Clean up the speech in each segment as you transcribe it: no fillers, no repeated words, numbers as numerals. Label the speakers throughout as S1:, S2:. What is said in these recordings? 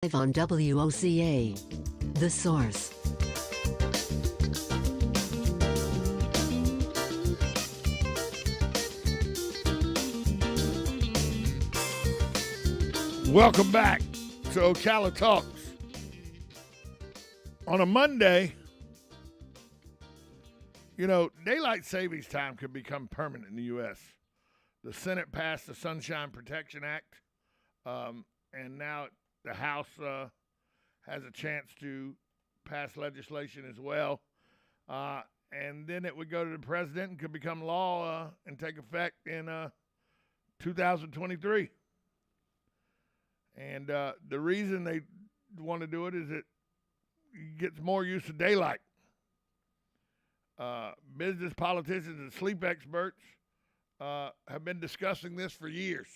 S1: Live on WOCA. The Source.
S2: Welcome back to Ocala Talks. On a Monday, daylight savings time could become permanent in the U.S. The Senate passed the Sunshine Protection Act, and now the House has a chance to pass legislation as well. And then it would go to the president and could become law and take effect in 2023. And the reason they want to do it is it gets more use of daylight. Business, politicians, and sleep experts have been discussing this for years.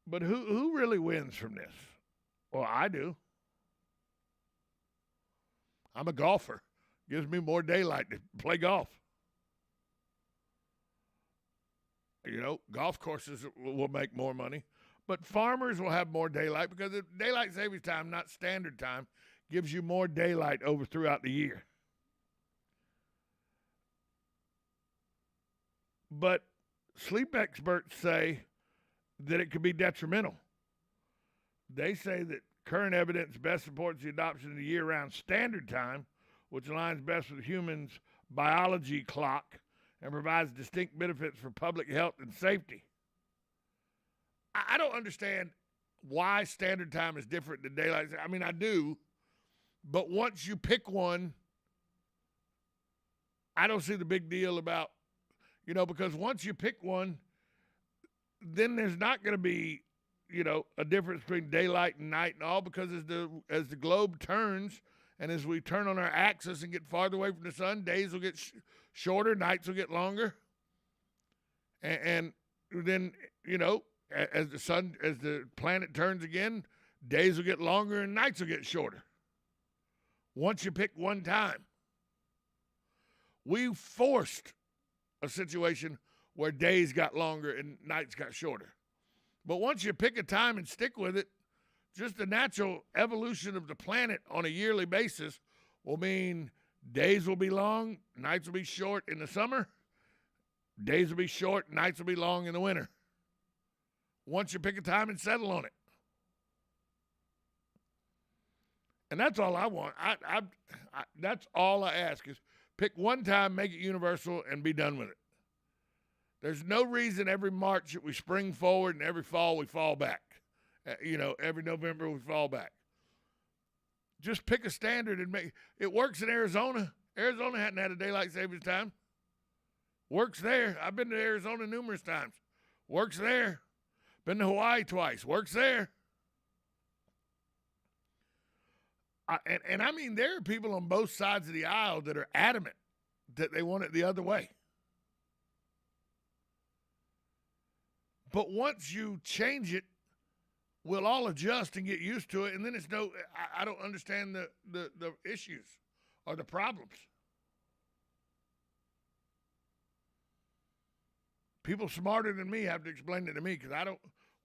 S2: But who really wins from this? Well, I do. I'm a golfer. Gives me more daylight to play golf. Golf courses will make more money. But farmers will have more daylight because daylight savings time, not standard time, gives you more daylight throughout the year. But sleep experts say that it could be detrimental. They say that current evidence best supports the adoption of the year-round standard time, which aligns best with humans' biology clock and provides distinct benefits for public health and safety. I don't understand why standard time is different than daylight. I mean, I do, but once you pick one, I don't see the big deal about, because once you pick one, then there's not going to be, a difference between daylight and night and all, because as the globe turns and as we turn on our axis and get farther away from the sun, days will get shorter, nights will get longer. And then, as the planet turns again, days will get longer and nights will get shorter. Once you pick one time, we forced a situation where days got longer and nights got shorter. But once you pick a time and stick with it, just the natural evolution of the planet on a yearly basis will mean days will be long, nights will be short in the summer, days will be short, nights will be long in the winter. Once you pick a time and settle on it. And that's all I want. That's all I ask is pick one time, make it universal, and be done with it. There's no reason every March that we spring forward and every fall we fall back. Every November we fall back. Just pick a standard and make it. Works in Arizona. Arizona hadn't had a daylight savings time. Works there. I've been to Arizona numerous times. Works there. Been to Hawaii twice. Works there. And I mean, there are people on both sides of the aisle that are adamant that they want it the other way. But once you change it, we'll all adjust and get used to it, and then I don't understand the issues or the problems. People smarter than me have to explain it to me, because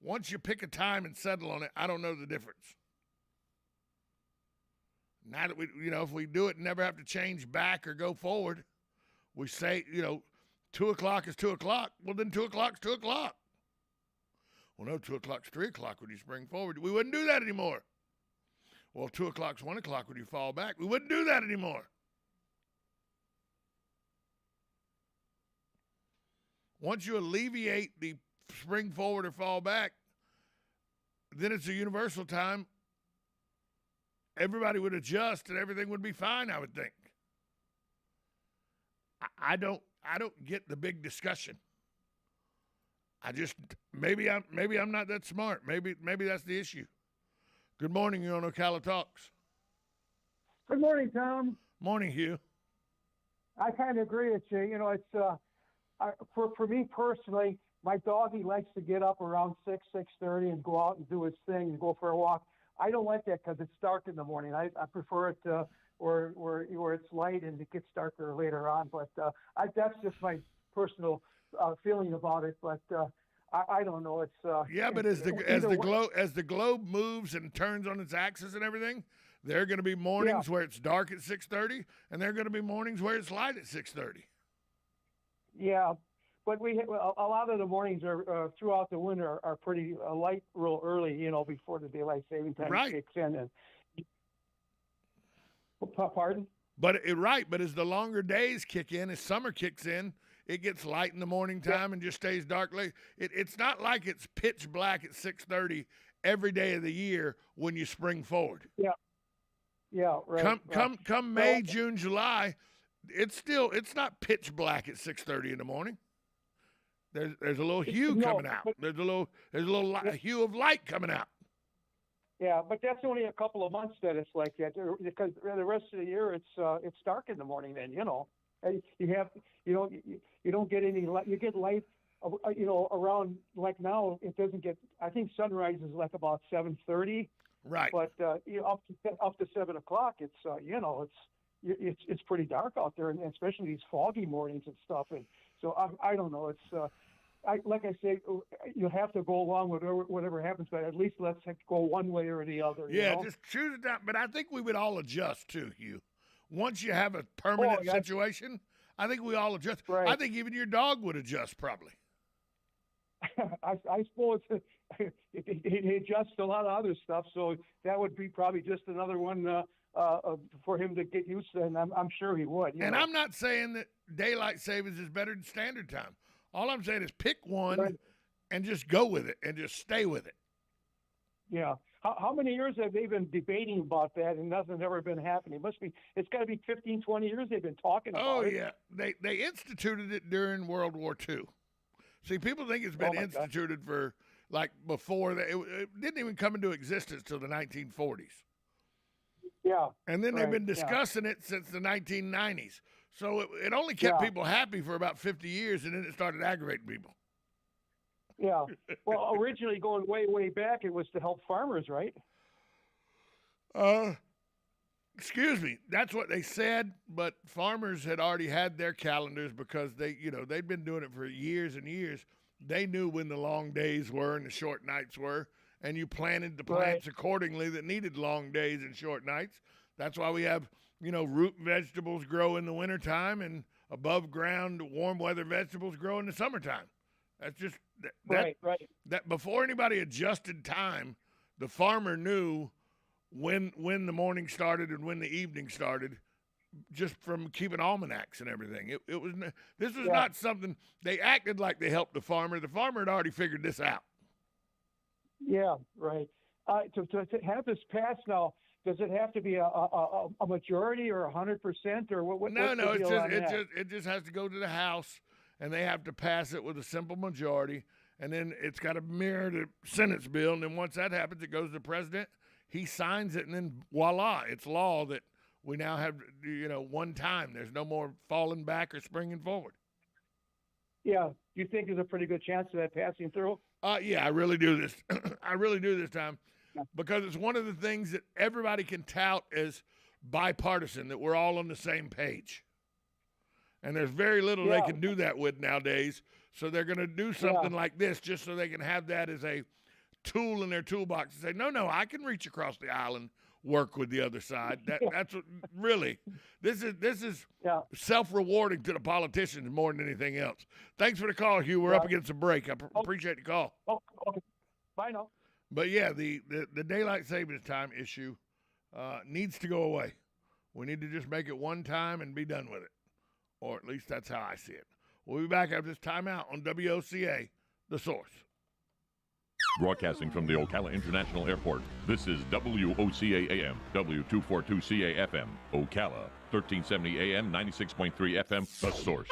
S2: once you pick a time and settle on it, I don't know the difference. Now that if we do it and never have to change back or go forward, we say, 2 o'clock is 2 o'clock. Well, then 2 o'clock's 2 o'clock. Well, no, 2 o'clock's 3 o'clock when you spring forward. We wouldn't do that anymore. Well, 2 o'clock's 1 o'clock when you fall back. We wouldn't do that anymore. Once you alleviate the spring forward or fall back, then it's a universal time. Everybody would adjust and everything would be fine, I would think. I don't get the big discussion. Maybe I'm not that smart. Maybe that's the issue. Good morning, you're on Ocala Talks.
S3: Good morning, Tom.
S2: Morning, Hugh.
S3: I kind of agree with you. For me personally, my doggy likes to get up around 6:30 and go out and do his thing and go for a walk. I don't like that because it's dark in the morning. I prefer it where it's light and it gets darker later on. But that's just my personal feeling about it. But I don't know. It's
S2: yeah, but as the globe moves and turns on its axis and everything, there are going to be mornings where it's dark at 6:30, and there are going to be mornings where it's light at 6:30.
S3: Yeah, but a lot of the mornings are throughout the winter are pretty light real early, before the daylight saving time kicks in. And pardon?
S2: But as the longer days kick in, as summer kicks in, it gets light in the morning time and just stays dark late. It's not like it's pitch black at 6:30 every day of the year when you spring forward.
S3: Yeah. Yeah, right.
S2: Come May, June, July, it's not pitch black at 6:30 in the morning. There's a little hue coming out. There's a little hue of light coming out.
S3: Yeah, but that's only a couple of months that it's like that, because the rest of the year it's dark in the morning. Then and you don't get any light. You get light, around like now. It doesn't get. I think sunrise is like about 7:30.
S2: Right.
S3: But up to 7 o'clock, it's it's pretty dark out there, and especially these foggy mornings and stuff. And so I don't know. It's like I say, you have to go along with whatever happens, but at least let's go one way or the other.
S2: Yeah, just choose it down. But I think we would all adjust too, Hugh. Once you have a permanent situation, I think we all adjust.
S3: Right.
S2: I think even your dog would adjust probably.
S3: I suppose he adjusts to a lot of other stuff, so that would be probably just another one for him to get used to, and I'm sure he would.
S2: And I'm not saying that daylight savings is better than standard time. All I'm saying is pick one and just go with it and just stay with it.
S3: Yeah. How many years have they been debating about that and nothing's ever been happening? It's got to be 15, 20 years they've been talking about it.
S2: Oh, yeah. They instituted it during World War II. See, people think it's been instituted for, like, before. It didn't even come into existence till the 1940s.
S3: Yeah.
S2: And then they've been discussing it since the 1990s. So it only kept people happy for about 50 years, and then it started aggravating people.
S3: Yeah. Well, originally going way, way back, it was to help farmers, right?
S2: Excuse me. That's what they said, but farmers had already had their calendars because they'd been doing it for years and years. They knew when the long days were and the short nights were, and you planted the plants accordingly that needed long days and short nights. That's why we have, root vegetables grow in the wintertime and above ground warm weather vegetables grow in the summertime. That's just
S3: right.
S2: That before anybody adjusted time, the farmer knew when the morning started and when the evening started, just from keeping almanacs and everything. This was not something they acted like they helped the farmer. The farmer had already figured this out.
S3: Yeah, right. To have this passed now, does it have to be a majority or 100% or what?
S2: No. It just has to go to the House, and they have to pass it with a simple majority, and then it's got to mirror the Senate's bill, and then once that happens, it goes to the president. He signs it, and then voila, it's law that we now have, one time. There's no more falling back or springing forward.
S3: Yeah. Do you think there's a pretty good chance of that passing through?
S2: Yeah, I really do this. I really do this time because it's one of the things that everybody can tout as bipartisan, that we're all on the same page. And there's very little they can do that with nowadays. So they're going to do something like this just so they can have that as a tool in their toolbox and say, no, I can reach across the aisle and work with the other side. That's what really, this is self-rewarding to the politicians more than anything else. Thanks for the call, Hugh. We're up against a break. I appreciate the call.
S3: Okay. Bye now.
S2: But yeah, the daylight savings time issue needs to go away. We need to just make it one time and be done with it. Or at least that's how I see it. We'll be back after this timeout on WOCA, The Source.
S4: Broadcasting from the Ocala International Airport, this is WOCA AM, W242CA FM, Ocala, 1370 AM, 96.3 FM, The Source.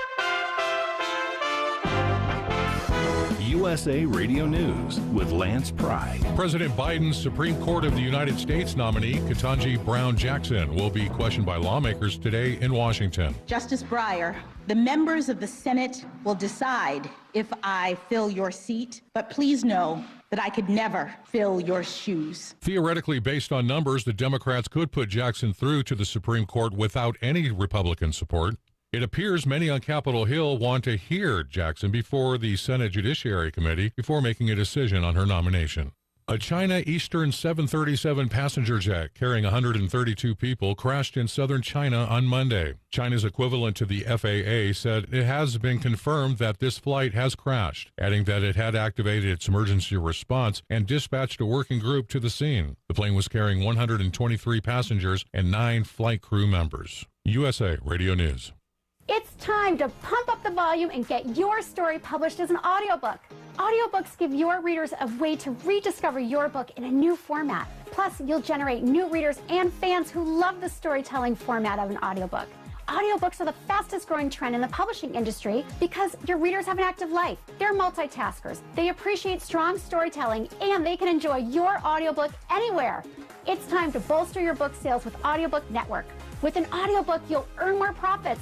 S5: USA Radio News with Lance Pry.
S6: President Biden's Supreme Court of the United States nominee, Ketanji Brown Jackson, will be questioned by lawmakers today in Washington.
S7: Justice Breyer, the members of the Senate will decide if I fill your seat, but please know that I could never fill your shoes.
S6: Theoretically, based on numbers, the Democrats could put Jackson through to the Supreme Court without any Republican support. It appears many on Capitol Hill want to hear Jackson before the Senate Judiciary Committee before making a decision on her nomination. A China Eastern 737 passenger jet carrying 132 people crashed in southern China on Monday. China's equivalent to the FAA said it has been confirmed that this flight has crashed, adding that it had activated its emergency response and dispatched a working group to the scene. The plane was carrying 123 passengers and 9 flight crew members. USA Radio News.
S8: It's time to pump up the volume and get your story published as an audiobook. Audiobooks give your readers a way to rediscover your book in a new format. Plus, you'll generate new readers and fans who love the storytelling format of an audiobook. Audiobooks are the fastest growing trend in the publishing industry because your readers have an active life. They're multitaskers. They appreciate strong storytelling and they can enjoy your audiobook anywhere. It's time to bolster your book sales with Audiobook Network. With an audiobook, you'll earn more profits.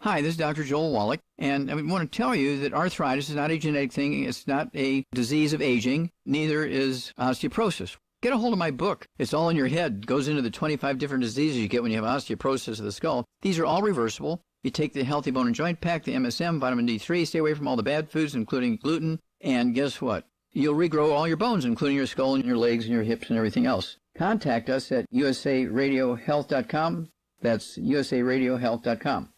S9: Hi, this is Dr. Joel Wallach, and I want to tell you that arthritis is not a genetic thing. It's not a disease of aging. Neither is osteoporosis. Get a hold of my book. It's all in your head. It goes into the 25 different diseases you get when you have osteoporosis of the skull. These are all reversible. You take the Healthy Bone and Joint Pack, the MSM, vitamin D3, stay away from all the bad foods, including gluten, and guess what? You'll regrow all your bones, including your skull and your legs and your hips and everything else. Contact us at usaradiohealth.com. That's usaradiohealth.com.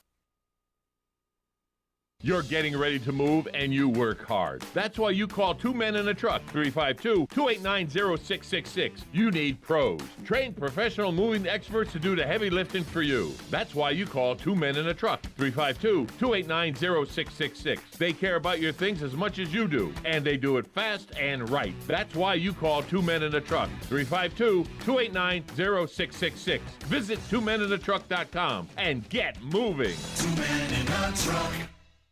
S4: You're getting ready to move and you work hard. That's why you call Two Men in a Truck, 352-289-0666. You need pros. Trained professional moving experts to do the heavy lifting for you. That's why you call Two Men in a Truck, 352-289-0666. They care about your things as much as you do, and they do it fast and right. That's why you call Two Men in a Truck, 352-289-0666. Visit twomeninatruck.com and get moving.
S10: 2 Men in a Truck.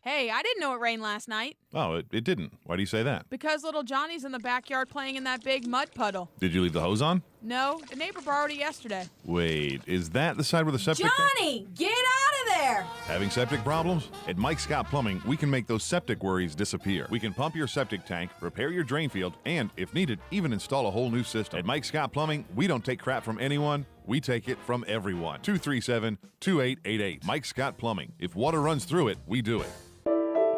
S11: Hey, I didn't know it rained last night.
S12: Oh, it didn't. Why do you say that?
S11: Because little Johnny's in the backyard playing in that big mud puddle.
S12: Did you leave the hose on?
S11: No, the neighbor borrowed it yesterday.
S12: Wait, is that the side where the septic
S11: Johnny, get out of there!
S12: Having septic problems? At Mike Scott Plumbing, we can make those septic worries disappear. We can pump your septic tank, repair your drain field, and, if needed, even install a whole new system. At Mike Scott Plumbing, we don't take crap from anyone. We take it from everyone. 237-2888. Mike Scott Plumbing. If water runs through it, we do it.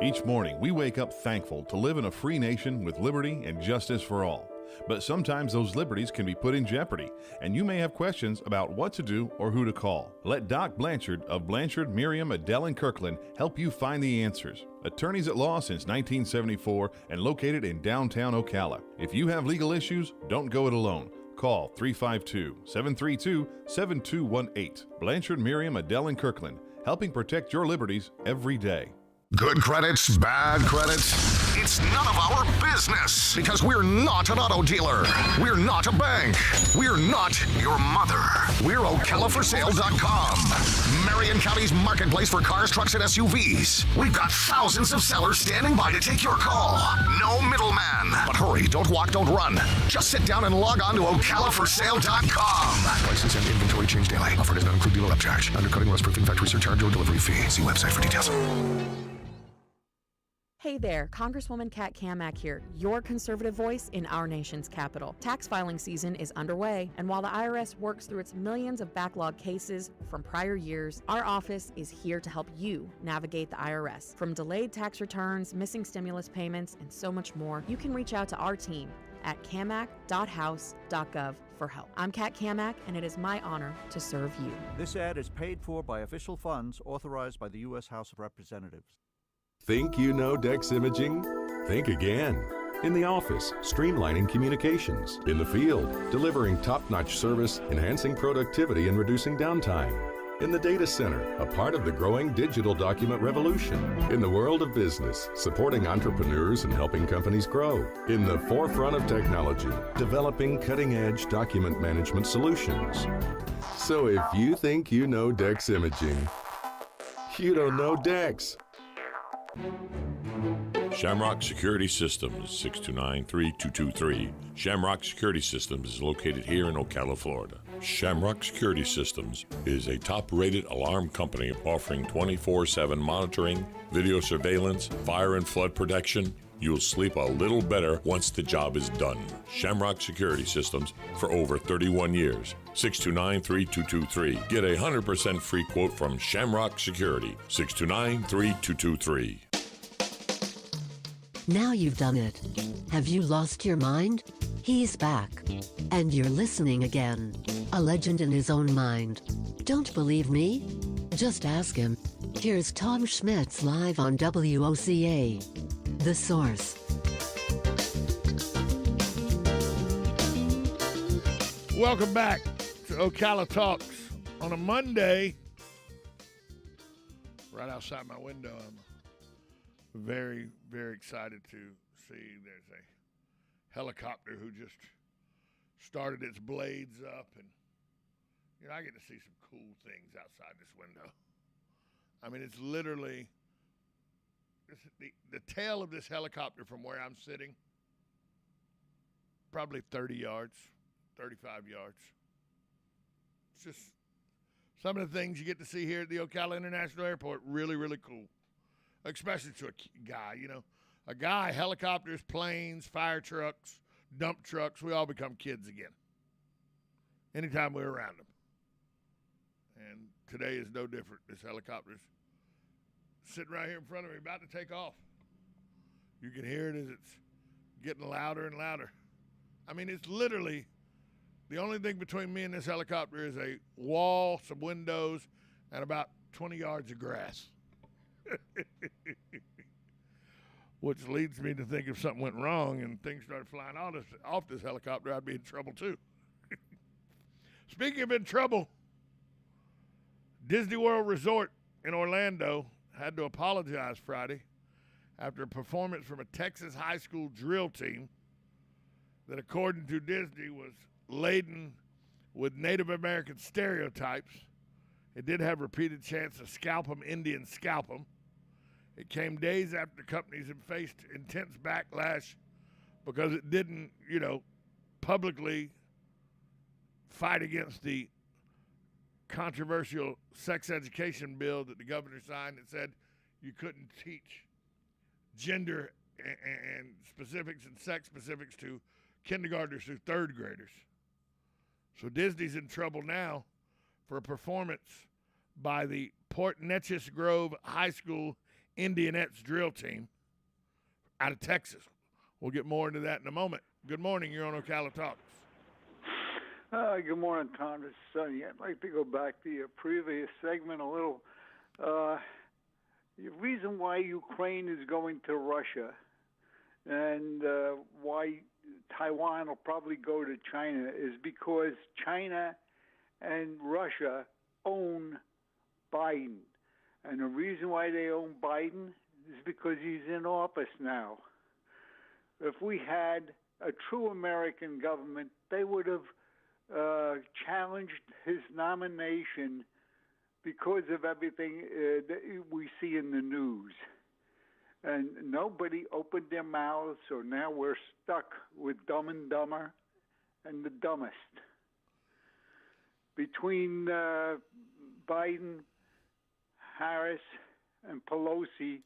S12: Each morning, we wake up thankful to live in a free nation with liberty and justice for all. But sometimes those liberties can be put in jeopardy, and you may have questions about what to do or who to call. Let Doc Blanchard of Blanchard, Miriam, Adele, and Kirkland help you find the answers. Attorneys at law since 1974 and located in downtown Ocala. If you have legal issues, don't go it alone. Call 352-732-7218. Blanchard, Miriam, Adele, and Kirkland, helping protect your liberties every day.
S13: Good credits, bad credits. It's none of our business because we're not an auto dealer. We're not a bank. We're not your mother. We're OcalaForSale.com. Marion County's marketplace for cars, trucks, and SUVs. We've got thousands of sellers standing by to take your call. No middleman. But hurry, don't walk, don't run. Just sit down and log on to OcalaForSale.com. Prices and inventory change daily. Offer does not include dealer upcharge. Undercutting, rust-proofing, factory surcharge, or delivery fee. See website for details.
S14: Hey there, Congresswoman Kat Kamak here, your conservative voice in our nation's capital. Tax filing season is underway, and while the IRS works through its millions of backlog cases from prior years, our office is here to help you navigate the IRS. From delayed tax returns, missing stimulus payments, and so much more, you can reach out to our team at kamak.house.gov for help. I'm Kat Kamak, and it is my honor to serve you.
S15: This ad is paid for by official funds authorized by the U.S. House of Representatives.
S5: Think you know Dex Imaging? Think again. In the office, streamlining communications. In the field, delivering top-notch service, enhancing productivity and reducing downtime. In the data center, a part of the growing digital document revolution. In the world of business, supporting entrepreneurs and helping companies grow. In the forefront of technology, developing cutting-edge document management solutions. So if you think you know Dex Imaging, you don't know Dex.
S4: Shamrock Security Systems, 629-3223. Shamrock Security Systems is located here in Ocala, Florida. Shamrock Security Systems is a top-rated alarm company offering 24/7 monitoring, video surveillance, fire and flood protection,
S16: You'll sleep a little better once the job is done. Shamrock Security Systems for over 31 years. 629-3223. Get a 100% free quote from Shamrock Security. 629-3223.
S1: Now you've done it. Have you lost your mind? He's back. And you're listening again. A legend in his own mind. Don't believe me? Just ask him. Here's Tom Schmitz live on WOCA. The Source.
S2: Welcome back to Ocala Talks on a Monday. Right outside my window, I'm very, very excited to see there's a helicopter who just started its blades up, and I get to see some cool things outside this window. I mean, it's literally the tail of this helicopter from where I'm sitting, probably 30 yards, 35 yards. It's just some of the things you get to see here at the Ocala International Airport, really, really cool, especially to a guy, a guy, helicopters, planes, fire trucks, dump trucks, we all become kids again anytime we're around them. And today is no different. This helicopter's sitting right here in front of me, about to take off. You can hear it as it's getting louder and louder. I mean, it's literally the only thing between me and this helicopter is a wall, some windows, and about 20 yards of grass. Which leads me to think if something went wrong and things started flying off this helicopter, I'd be in trouble too. Speaking of in trouble, Disney World Resort in Orlando had to apologize Friday after a performance from a Texas high school drill team that, according to Disney, was laden with Native American stereotypes. It did have repeated chants of scalp 'em, Indian scalp 'em. It came days after the companies had faced intense backlash because it didn't, publicly fight against the controversial sex education bill that the governor signed that said you couldn't teach gender and specifics and sex specifics to kindergartners through third graders. So Disney's in trouble now for a performance by the Port Neches Grove High School Indianettes drill team out of Texas. We'll get more into that in a moment. Good morning. You're on Ocala Talks.
S17: Good morning, Tom. This is Sonny. I'd like to go back to your previous segment a little. The reason why Ukraine is going to Russia and why Taiwan will probably go to China is because China and Russia own Biden. And the reason why they own Biden is because he's in office now. If we had a true American government, they would have challenged his nomination because of everything that we see in the news. And nobody opened their mouths, so now we're stuck with Dumb and Dumber and the dumbest. Between Biden, Harris, and Pelosi,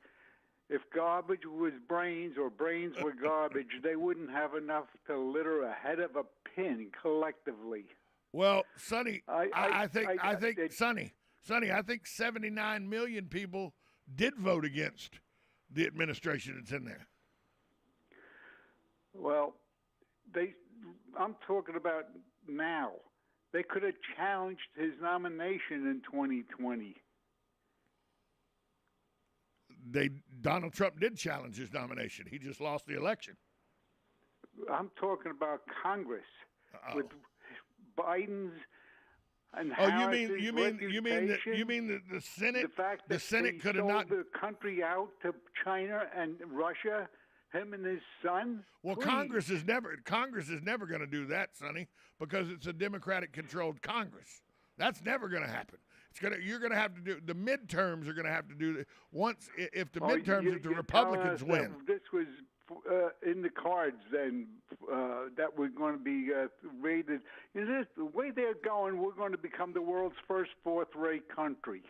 S17: if garbage was brains or brains were garbage, they wouldn't have enough to litter a head of a pin collectively.
S2: Well, Sonny, I think Sonny, I think 79 million people did vote against the administration that's in there.
S17: Well, I'm talking about now. They could have challenged his nomination in 2020.
S2: Donald Trump did challenge his nomination. He just lost the election.
S17: I'm talking about Congress with Biden's and
S2: Harris's
S17: reputation.
S2: you mean that the Senate?
S17: The fact that
S2: the Senate could have
S17: sold
S2: not
S17: the country out to China and Russia, him and his son.
S2: Well,
S17: Please.
S2: Congress is never going to do that, Sonny, because it's a Democratic-controlled Congress. That's never going to happen. You're going to have to do the midterms. Are going to have to do once if the midterms if the Republicans win.
S17: This was in the cards then that we're going to be rated. Is this the way they're going? We're going to become the world's first fourth-rate country.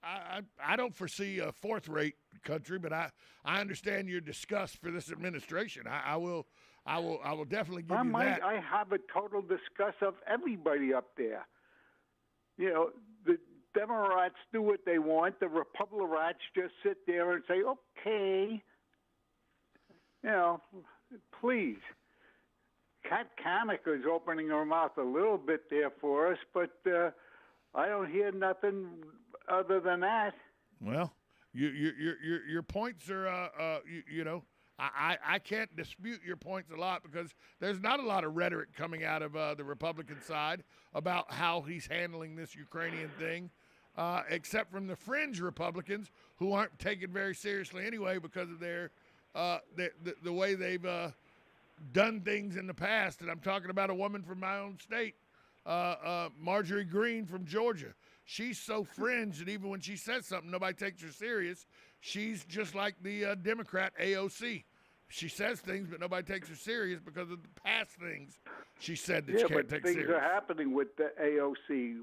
S2: I don't foresee a fourth-rate country, but I understand your disgust for this administration. I will definitely give you that.
S17: I have a total disgust of everybody up there. You know, the Democrats do what they want. The Republicans just sit there and say, okay. You know, please. Kat Kanica is opening her mouth a little bit there for us, but I don't hear nothing other than that.
S2: Well, your points are, you know, I can't dispute your points a lot because there's not a lot of rhetoric coming out of the Republican side about how he's handling this Ukrainian thing, except from the fringe Republicans who aren't taken very seriously anyway because of their the way they've done things in the past. And I'm talking about a woman from my own state, Marjorie Greene from Georgia. She's so fringe that even when she says something, nobody takes her serious. She's just like the Democrat AOC. She says things, but nobody takes her serious because of the past things she said that she can't take serious.
S17: Yeah, but things are happening with the AOC.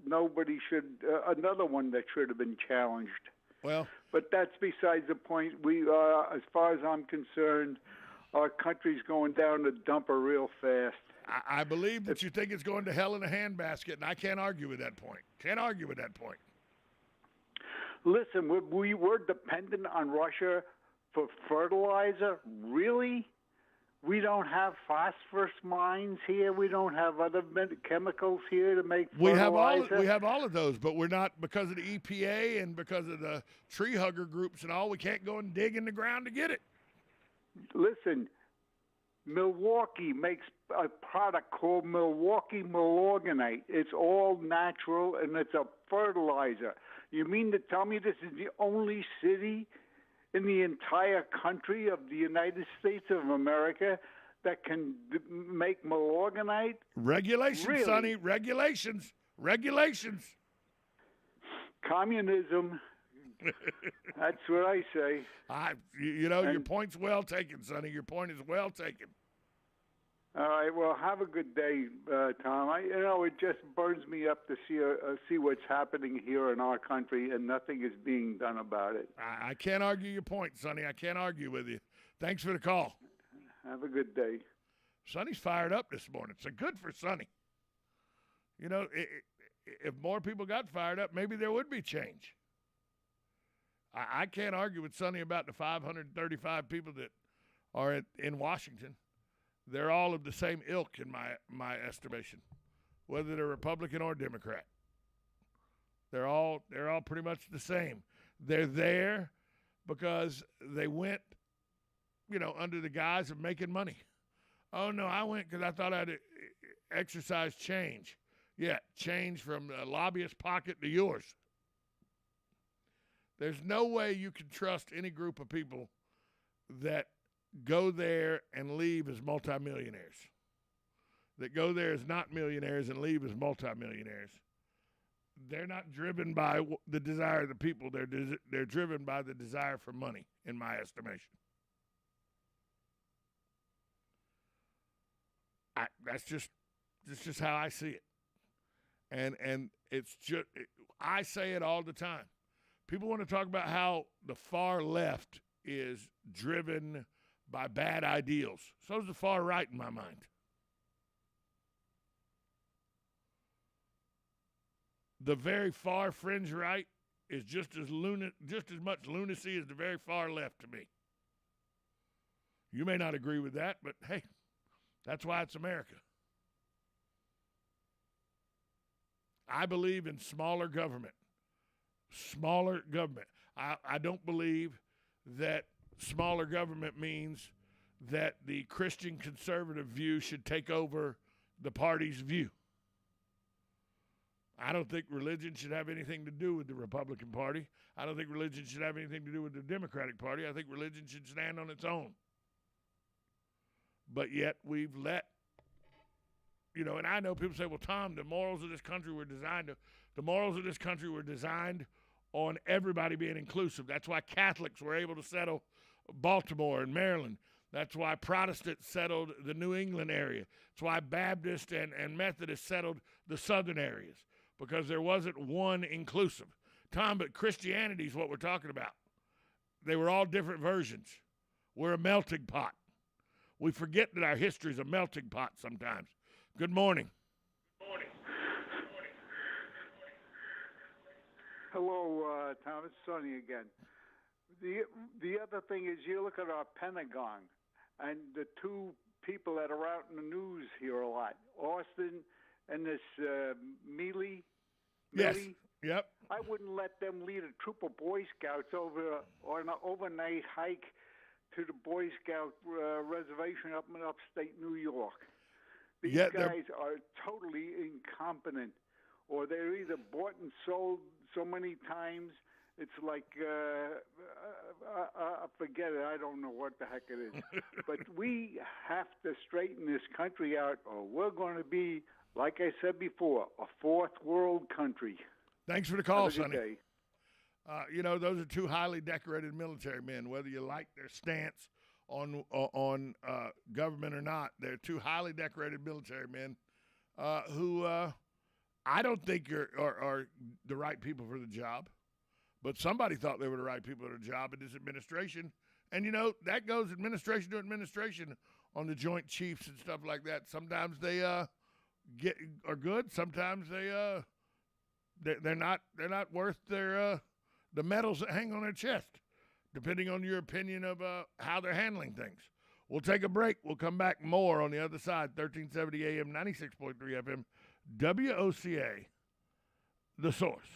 S17: Nobody should, another one that should have been challenged.
S2: Well,
S17: but that's besides the point. We, as far as I'm concerned, our country's going down the dumper real fast.
S2: I believe that you think it's going to hell in a handbasket, and I can't argue with that point. Can't argue with that point.
S17: Listen, we were dependent on Russia for fertilizer. Really? We don't have phosphorus mines here. We don't have other chemicals here to make fertilizer.
S2: We have all of those, but we're not, because of the EPA and because of the tree hugger groups and all, we can't go and dig in the ground to get it.
S17: Listen, Milwaukee makes a product called Milwaukee Milorganite. It's all natural, and it's a fertilizer. You mean to tell me this is the only city in the entire country of the United States of America that can make Milorganite?
S2: Regulations,
S17: really?
S2: Sonny, regulations.
S17: Communism. That's what I say.
S2: Your point's well taken, Sonny. Your point is well taken.
S17: All right. Well, have a good day, Tom. It just burns me up to see what's happening here in our country, and nothing is being done about it.
S2: I can't argue your point, Sonny. I can't argue with you. Thanks for the call.
S17: Have a good day.
S2: Sonny's fired up this morning. So good for Sonny. You know, if more people got fired up, maybe there would be change. I can't argue with Sonny about the 535 people that are in Washington. They're all of the same ilk in my estimation, whether they're Republican or Democrat. They're all pretty much the same. They're there because they went, under the guise of making money. Oh, no, I went because I thought I'd exercise change. Yeah, change from a lobbyist pocket to yours. There's no way you can trust any group of people that go there and leave as multimillionaires, that go there as not millionaires and leave as multimillionaires. They're not driven by the desire of the people. They're driven by the desire for money, in my estimation. That's just how I see it. And it's just, I say it all the time. People want to talk about how the far left is driven by bad ideals. So is the far right in my mind. The very far fringe right is just as much lunacy as the very far left to me. You may not agree with that, but hey, that's why it's America. I believe in smaller government. Smaller government. I don't believe that smaller government means that the Christian conservative view should take over the party's view. I don't think religion should have anything to do with the Republican Party. I don't think religion should have anything to do with the Democratic Party. I think religion should stand on its own. But yet we've let, and I know people say, well, Tom, the morals of this country were designed on everybody being inclusive. That's why Catholics were able to settle Baltimore and Maryland. That's why Protestants settled the New England area. That's why Baptists and Methodists settled the southern areas, because there wasn't one inclusive. Tom, but Christianity is what we're talking about. They were all different versions. We're a melting pot. We forget that our history is a melting pot sometimes. Good morning.
S17: Hello, Tom. It's Sonny again. The other thing is you look at our Pentagon and the two people that are out in the news here a lot, Austin and this Milley.
S2: Yes. Yep.
S17: I wouldn't let them lead a troop of Boy Scouts on an overnight hike to the Boy Scout reservation up in upstate New York. These guys are totally incompetent, or they're either bought and sold so many times. It's like, forget it. I don't know what the heck it is. But we have to straighten this country out, or we're going to be, like I said before, a fourth world country.
S2: Thanks for the call, Sonny. Those are two highly decorated military men. Whether you like their stance on government or not, they're two highly decorated military men who I don't think are the right people for the job. But somebody thought they were the right people for the job in this administration. And, that goes administration to administration on the Joint Chiefs and stuff like that. Sometimes they are good. Sometimes they're not worth the medals that hang on their chest, depending on your opinion of how they're handling things. We'll take a break. We'll come back more on the other side. 1370 AM, 96.3 FM, WOCA, The Source.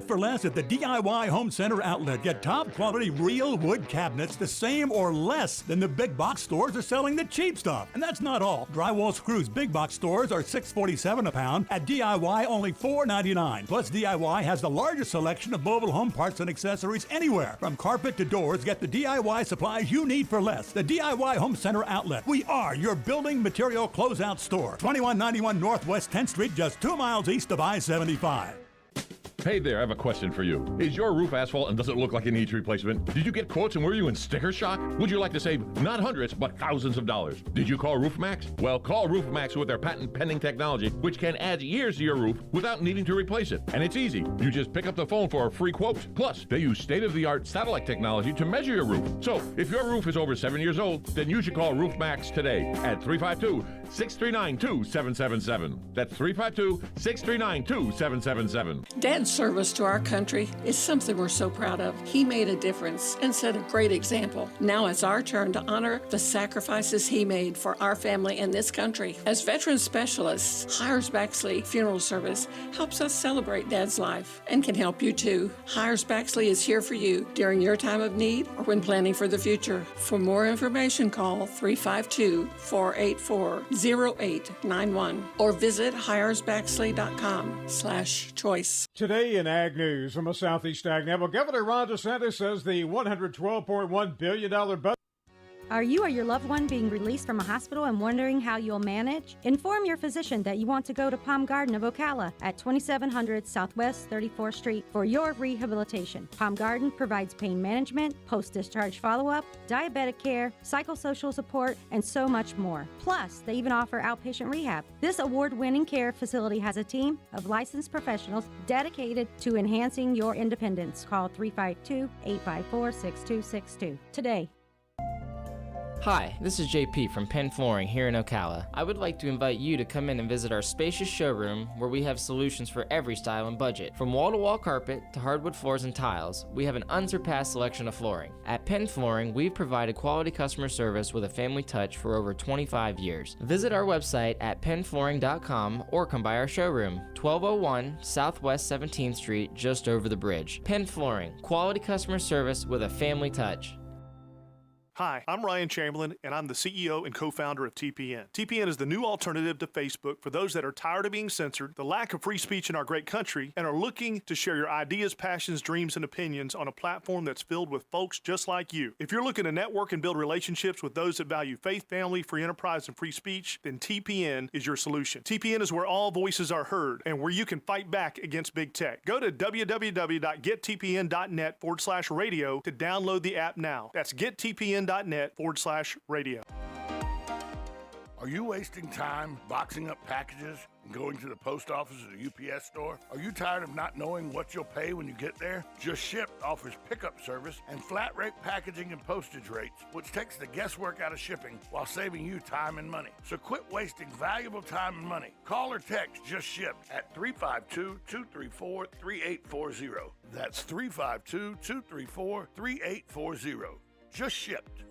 S18: For less at the DIY Home Center outlet. Get top quality real wood cabinets the same or less than the big box stores are selling the cheap stuff. And that's not all. Drywall screws big box stores are $6.47 a pound. At DIY only $4.99. Plus DIY has the largest selection of mobile home parts and accessories anywhere. From carpet to doors, get the DIY supplies you need for less. The DIY Home Center outlet. We are your building material closeout store. 2191 Northwest 10th Street, just 2 miles east of I-75.
S4: Hey there, I have a question for you. Is your roof asphalt and does it look like it needs replacement? Did you get quotes and were you in sticker shock? Would you like to save not hundreds, but thousands of dollars? Did you call RoofMax? Well, call RoofMax with their patent-pending technology, which can add years to your roof without needing to replace it. And it's easy. You just pick up the phone for a free quote. Plus, they use state-of-the-art satellite technology to measure your roof. So, if your roof is over 7 years old, then you should call RoofMax today at 352-639-2777. That's 352-639-2777.
S19: Dad's service to our country is something we're so proud of. He made a difference and set a great example. Now it's our turn to honor the sacrifices he made for our family and this country. As veteran specialists, Hires Baxley Funeral Service helps us celebrate Dad's life and can help you too. Hires Baxley is here for you during your time of need or when planning for the future. For more information, call 352-484-0891 or visit hiresbaxley.com/choice.
S20: Today in Ag News from a Southeast Ag Network, Governor Ron DeSantis says the $112.1 billion budget.
S21: Are you or your loved one being released from a hospital and wondering how you'll manage? Inform your physician that you want to go to Palm Garden of Ocala at 2700 Southwest 34th Street for your rehabilitation. Palm Garden provides pain management, post-discharge follow-up, diabetic care, psychosocial support, and so much more. Plus, they even offer outpatient rehab. This award-winning care facility has a team of licensed professionals dedicated to enhancing your independence. Call 352-854-6262 today.
S22: Hi, this is JP from Penn Flooring here in Ocala. I would like to invite you to come in and visit our spacious showroom where we have solutions for every style and budget. From wall-to-wall carpet to hardwood floors and tiles, we have an unsurpassed selection of flooring. At Penn Flooring, we've provided quality customer service with a family touch for over 25 years. Visit our website at pennflooring.com or come by our showroom, 1201 Southwest 17th Street, just over the bridge. Penn Flooring, quality customer service with a family touch.
S23: Hi, I'm Ryan Chamberlain, and I'm the CEO and co-founder of TPN. TPN is the new alternative to Facebook for those that are tired of being censored, the lack of free speech in our great country, and are looking to share your ideas, passions, dreams, and opinions on a platform that's filled with folks just like you. If you're looking to network and build relationships with those that value faith, family, free enterprise, and free speech, then TPN is your solution. TPN is where all voices are heard and where you can fight back against big tech. Go to www.gettpn.net/radio to download the app now. That's gettpn.net/radio.
S2: Are you wasting time boxing up packages and going to the post office or the UPS store? Are you tired of not knowing what you'll pay when you get there? Just Ship offers pickup service and flat rate packaging and postage rates, which takes the guesswork out of shipping while saving you time and money. So quit wasting valuable time and money. Call or text Just Ship at 352-234-3840. That's 352-234-3840. Just Shipped.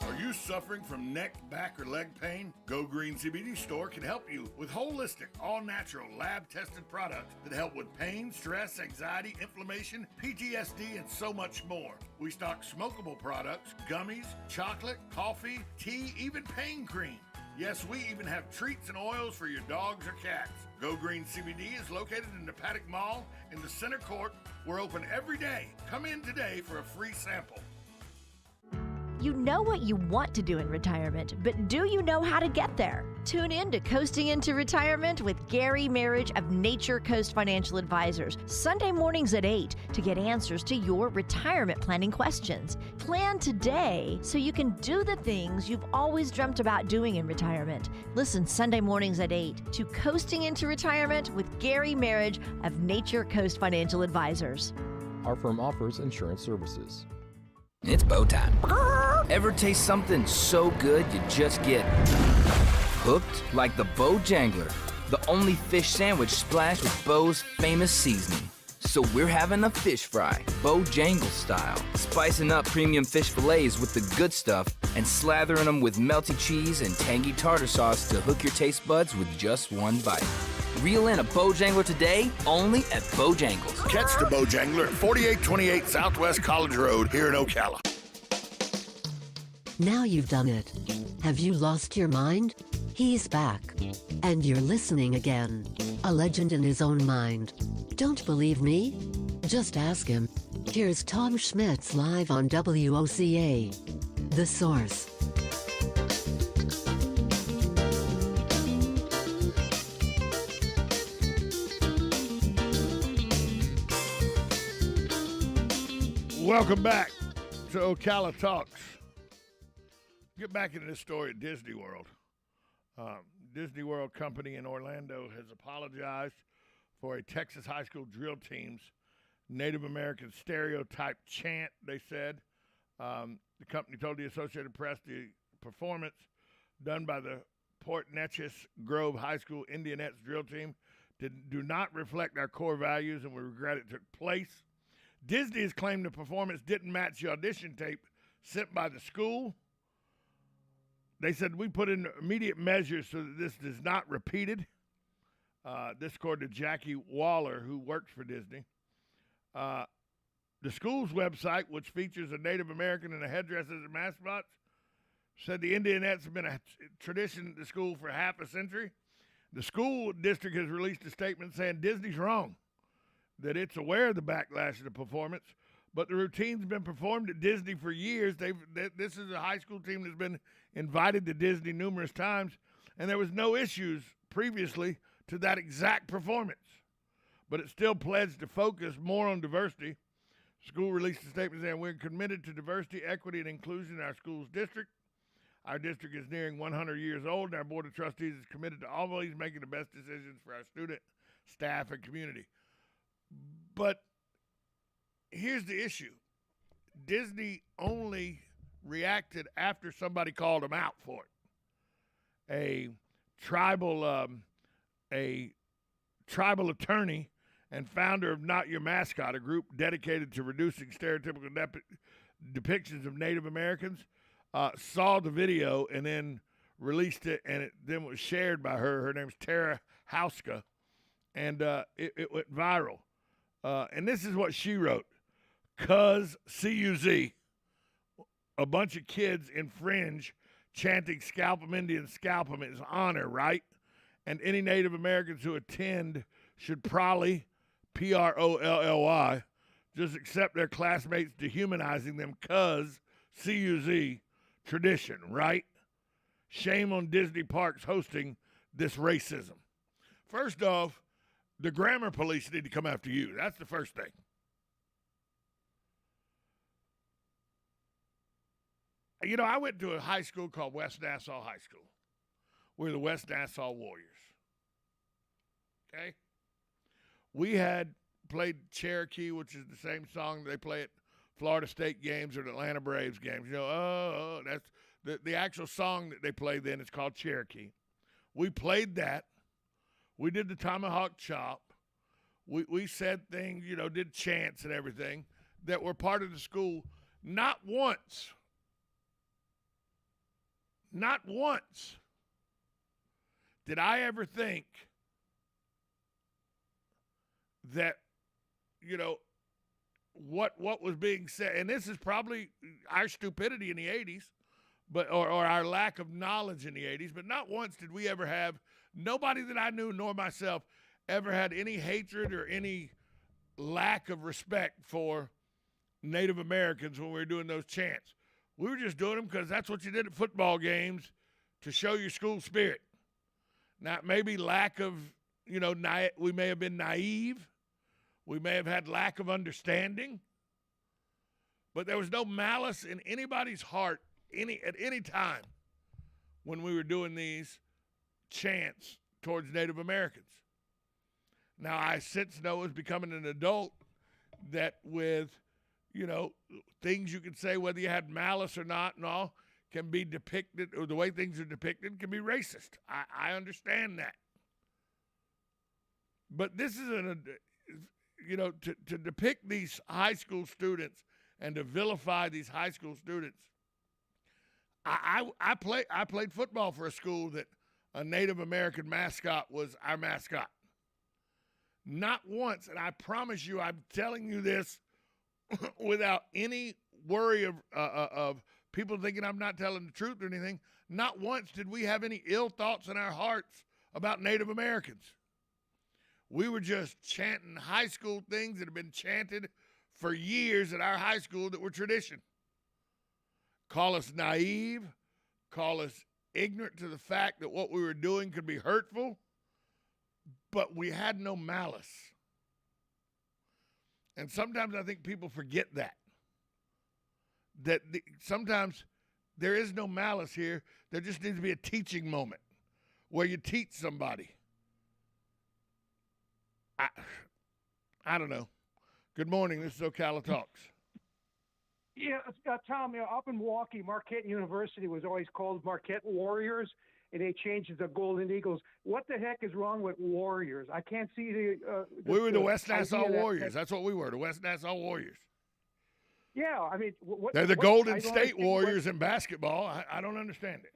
S2: Are you suffering from neck, back, or leg pain? Go Green CBD Store can help you with holistic, all-natural, lab-tested products that help with pain, stress, anxiety, inflammation, PTSD, and so much more. We stock smokable products, gummies, chocolate, coffee, tea, even pain cream. Yes, we even have treats and oils for your dogs or cats. Go Green CBD is located in the Paddock Mall in the center court. We're open every day. Come in today for a free sample.
S3: You know what you want to do in retirement, but do you know how to get there? Tune in to Coasting into Retirement with Gary Marriage of Nature Coast Financial Advisors, Sunday mornings at 8 to get answers to your retirement planning questions. Plan today so you can do the things you've always dreamt about doing in retirement. Listen Sunday mornings at 8 to Coasting into Retirement with Gary Marriage of Nature Coast Financial Advisors.
S6: Our firm offers insurance services.
S7: It's bow time. Ever taste something so good you just get hooked? Like the Bo Jangler, the only fish sandwich splashed with Bo's famous seasoning. So we're having a fish fry, Bojangle style, spicing up premium fish fillets with the good stuff and slathering them with melty cheese and tangy tartar sauce to hook your taste buds with just one bite. Reel in a Bojangler today, only at Bojangles.
S2: Catch the Bojangler at 4828 Southwest College Road here in Ocala.
S1: Now you've done it. Have you lost your mind? He's back. And you're listening again. A legend in his own mind. Don't believe me? Just ask him. Here's Tom Schmitz live on WOCA. The Source.
S2: Welcome back to Ocala Talks. Get back into this story at Disney World. Disney World Company in Orlando has apologized for a Texas high school drill team's Native American stereotype chant, they said. The company told the Associated Press the performance done by the Port Neches Grove High School Indianettes drill team do not reflect our core values, and we regret it took place. Disney has claimed the performance didn't match the audition tape sent by the school. They said, we put in immediate measures so that this is not repeated. This according to Jackie Waller, who works for Disney. The school's website, which features a Native American and a headdress as a mascot, said the Indianettes have been a tradition at the school for half a century. The school district has released a statement saying Disney's wrong, that it's aware of the backlash of the performance, but the routine's been performed at Disney for years. This is a high school team that's been invited to Disney numerous times, and there was no issues previously to that exact performance. But it still pledged to focus more on diversity. School released a statement saying, we're committed to diversity, equity, and inclusion in our school's district. Our district is nearing 100 years old, and our Board of Trustees is committed to always making the best decisions for our student, staff, and community. But here's the issue. Disney only reacted after somebody called them out for it. A tribal attorney and founder of Not Your Mascot, a group dedicated to reducing stereotypical depictions of Native Americans, saw the video and then released it, and it then was shared by her. Her name's Tara Hauska, and it went viral. And this is what she wrote. Cuz, C-U-Z, a bunch of kids in fringe chanting scalp 'em Indian, scalp 'em is honor, right? And any Native Americans who attend should probably, P-R-O-L-L-Y, just accept their classmates dehumanizing them cuz, C-U-Z, tradition, right? Shame on Disney parks hosting this racism. First off, the grammar police need to come after you. That's the first thing. You know, I went to a high school called West Nassau High School. we were the West Nassau Warriors. Okay? We had played Cherokee, which is the same song they play at Florida State games or the Atlanta Braves games. You know, that's the actual song that they play then is called Cherokee. We played that. We did the tomahawk chop. We said things, you know, did chants and everything that were part of the school. Not once did I ever think that, you know, what was being said, and this is probably our stupidity in the 80s, but or our lack of knowledge in the 80s, but not once did we ever have, nobody that I knew nor myself ever had any hatred or any lack of respect for Native Americans when we were doing those chants. We were just doing them because that's what you did at football games to show your school spirit. Now, maybe lack of, you know, we may have been naive. We may have had lack of understanding. But there was no malice in anybody's heart at any time when we were doing these chants towards Native Americans. Now, I since know as becoming an adult that with, you know, things you can say, whether you had malice or not and all, can be depicted, or the way things are depicted can be racist. I understand that. But this is, you know, to depict these high school students and to vilify these high school students. I played football for a school that a Native American mascot was our mascot. Not once, and I promise you, I'm telling you this without any worry of people thinking I'm not telling the truth or anything, not once did we have any ill thoughts in our hearts about Native Americans. We were just chanting high school things that have been chanted for years at our high school that were tradition. Call us naive, call us ignorant to the fact that what we were doing could be hurtful, but we had no malice. And sometimes I think people forget that. Sometimes there is no malice here. There just needs to be a teaching moment where you teach somebody. I don't know. Good morning. This is Ocala Talks.
S8: Yeah, Tom, you know, up in Milwaukee, Marquette University was always called Marquette Warriors, and they changed it to Golden Eagles. What the heck is wrong with Warriors? I can't see
S2: we were the West Nassau Warriors. That's what we were, the West Nassau Warriors.
S8: Yeah, I mean,
S2: they're the Golden State Warriors in basketball. I don't understand it.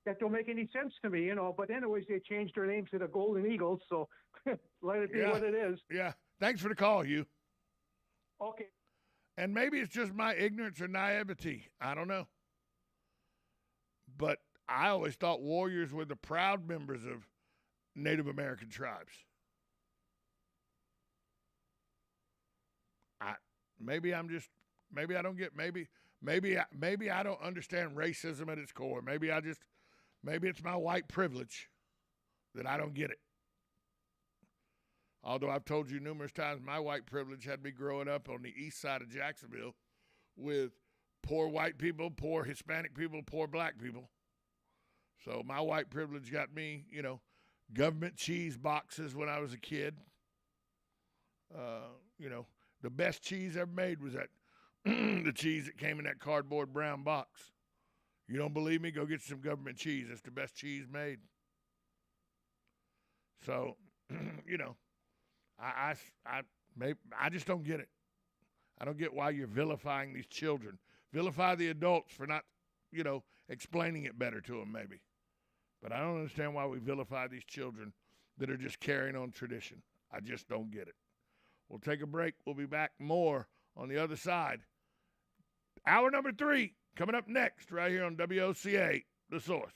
S8: That don't make any sense to me, you know. But anyways, they changed their names to the Golden Eagles, so let it be what it is.
S2: Yeah. Thanks for the call, Hugh.
S8: Okay.
S2: And maybe it's just my ignorance or naivety. I don't know. But I always thought Warriors were the proud members of Native American tribes. Maybe I don't understand racism at its core. Maybe it's my white privilege that I don't get it. Although I've told you numerous times, my white privilege had me growing up on the east side of Jacksonville with poor white people, poor Hispanic people, poor black people. So my white privilege got me, you know, government cheese boxes when I was a kid. You know, the best cheese ever made was that the cheese that came in that cardboard brown box. You don't believe me? Go get some government cheese. It's the best cheese made. So, you know, I just don't get it. I don't get why you're vilifying these children. Vilify the adults for not, you know, explaining it better to them maybe. But I don't understand why we vilify these children that are just carrying on tradition. I just don't get it. We'll take a break. We'll be back more on the other side. Hour number 3 coming up next right here on WOCA, The Source.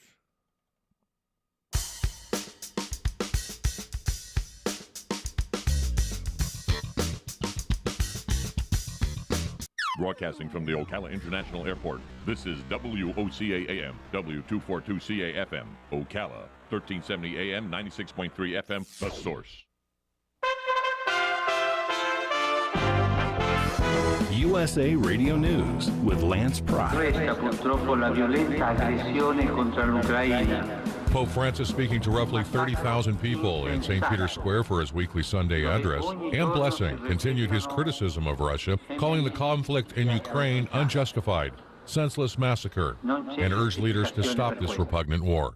S4: Broadcasting from the Ocala International Airport, this is WOCA AM, W242CA FM, Ocala, 1370 AM, 96.3 FM, The Source.
S9: USA Radio News with Lance Pry.
S10: Questa purtroppo la violenta aggressione contro l'Ucraina Pope Francis speaking to roughly 30,000 people in St. Peter's Square for his weekly Sunday address, and Blessing continued his criticism of Russia, calling the conflict in Ukraine unjustified, senseless massacre, and urged leaders to stop this repugnant war.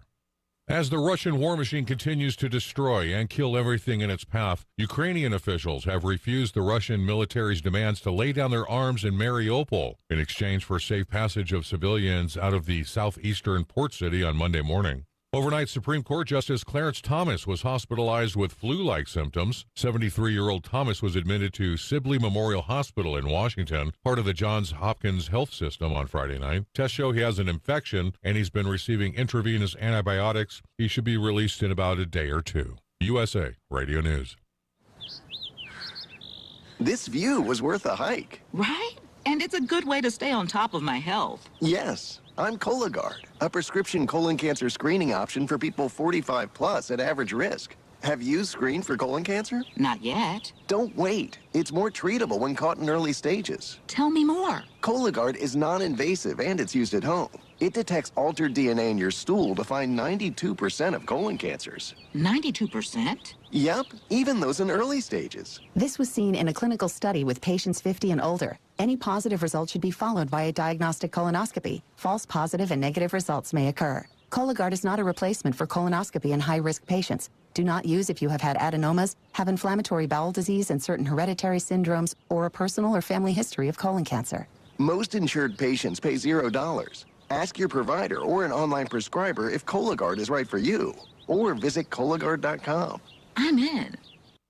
S10: As the Russian war machine continues to destroy and kill everything in its path, Ukrainian officials have refused the Russian military's demands to lay down their arms in Mariupol in exchange for safe passage of civilians out of the southeastern port city on Monday morning. Overnight, Supreme Court Justice Clarence Thomas was hospitalized with flu-like symptoms. 73-year-old Thomas was admitted to Sibley Memorial Hospital in Washington, part of the Johns Hopkins Health System, on Friday night. Tests show he has an infection, and he's been receiving intravenous antibiotics. He should be released in about a day or two. USA Radio News.
S11: This view was worth a hike.
S12: Right? And it's a good way to stay on top of my health.
S11: Yes. I'm Cologuard, a prescription colon cancer screening option for people 45 plus at average risk. Have you screened for colon cancer?
S12: Not yet.
S11: Don't wait. It's more treatable when caught in early stages.
S12: Tell me more.
S11: Cologuard is non-invasive and it's used at home. It detects altered DNA in your stool to find 92% of colon cancers.
S12: 92%?
S11: Yep, even those in early stages.
S24: This was seen in a clinical study with patients 50 and older. Any positive result should be followed by a diagnostic colonoscopy. False positive and negative results may occur. Cologuard is not a replacement for colonoscopy in high-risk patients. Do not use if you have had adenomas, have inflammatory bowel disease and certain hereditary syndromes, or a personal or family history of colon cancer.
S11: Most insured patients pay $0. Ask your provider or an online prescriber if Cologuard is right for you, or visit Cologuard.com.
S12: I'm in.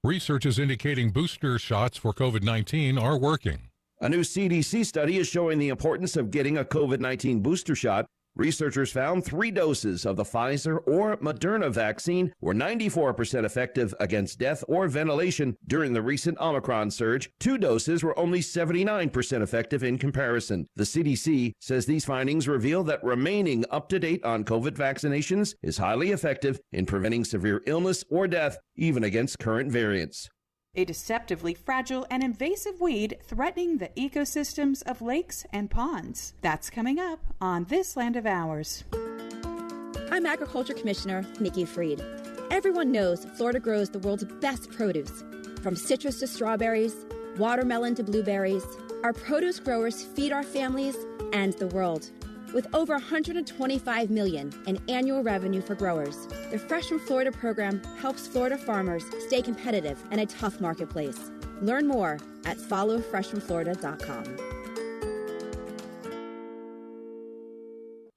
S10: Research is indicating booster shots for COVID-19 are working.
S25: A new CDC study is showing the importance of getting a COVID-19 booster shot. Researchers found 3 doses of the Pfizer or Moderna vaccine were 94% effective against death or ventilation during the recent Omicron surge. 2 doses were only 79% effective in comparison. The CDC says these findings reveal that remaining up to date on COVID vaccinations is highly effective in preventing severe illness or death, even against current variants.
S26: A deceptively fragile and invasive weed threatening the ecosystems of lakes and ponds. That's coming up on This Land of Ours.
S27: I'm Agriculture Commissioner Nikki Freed. Everyone knows Florida grows the world's best produce. From citrus to strawberries, watermelon to blueberries, our produce growers feed our families and the world. With over $125 million in annual revenue for growers, the Fresh from Florida program helps Florida farmers stay competitive in a tough marketplace. Learn more at followfreshfromflorida.com.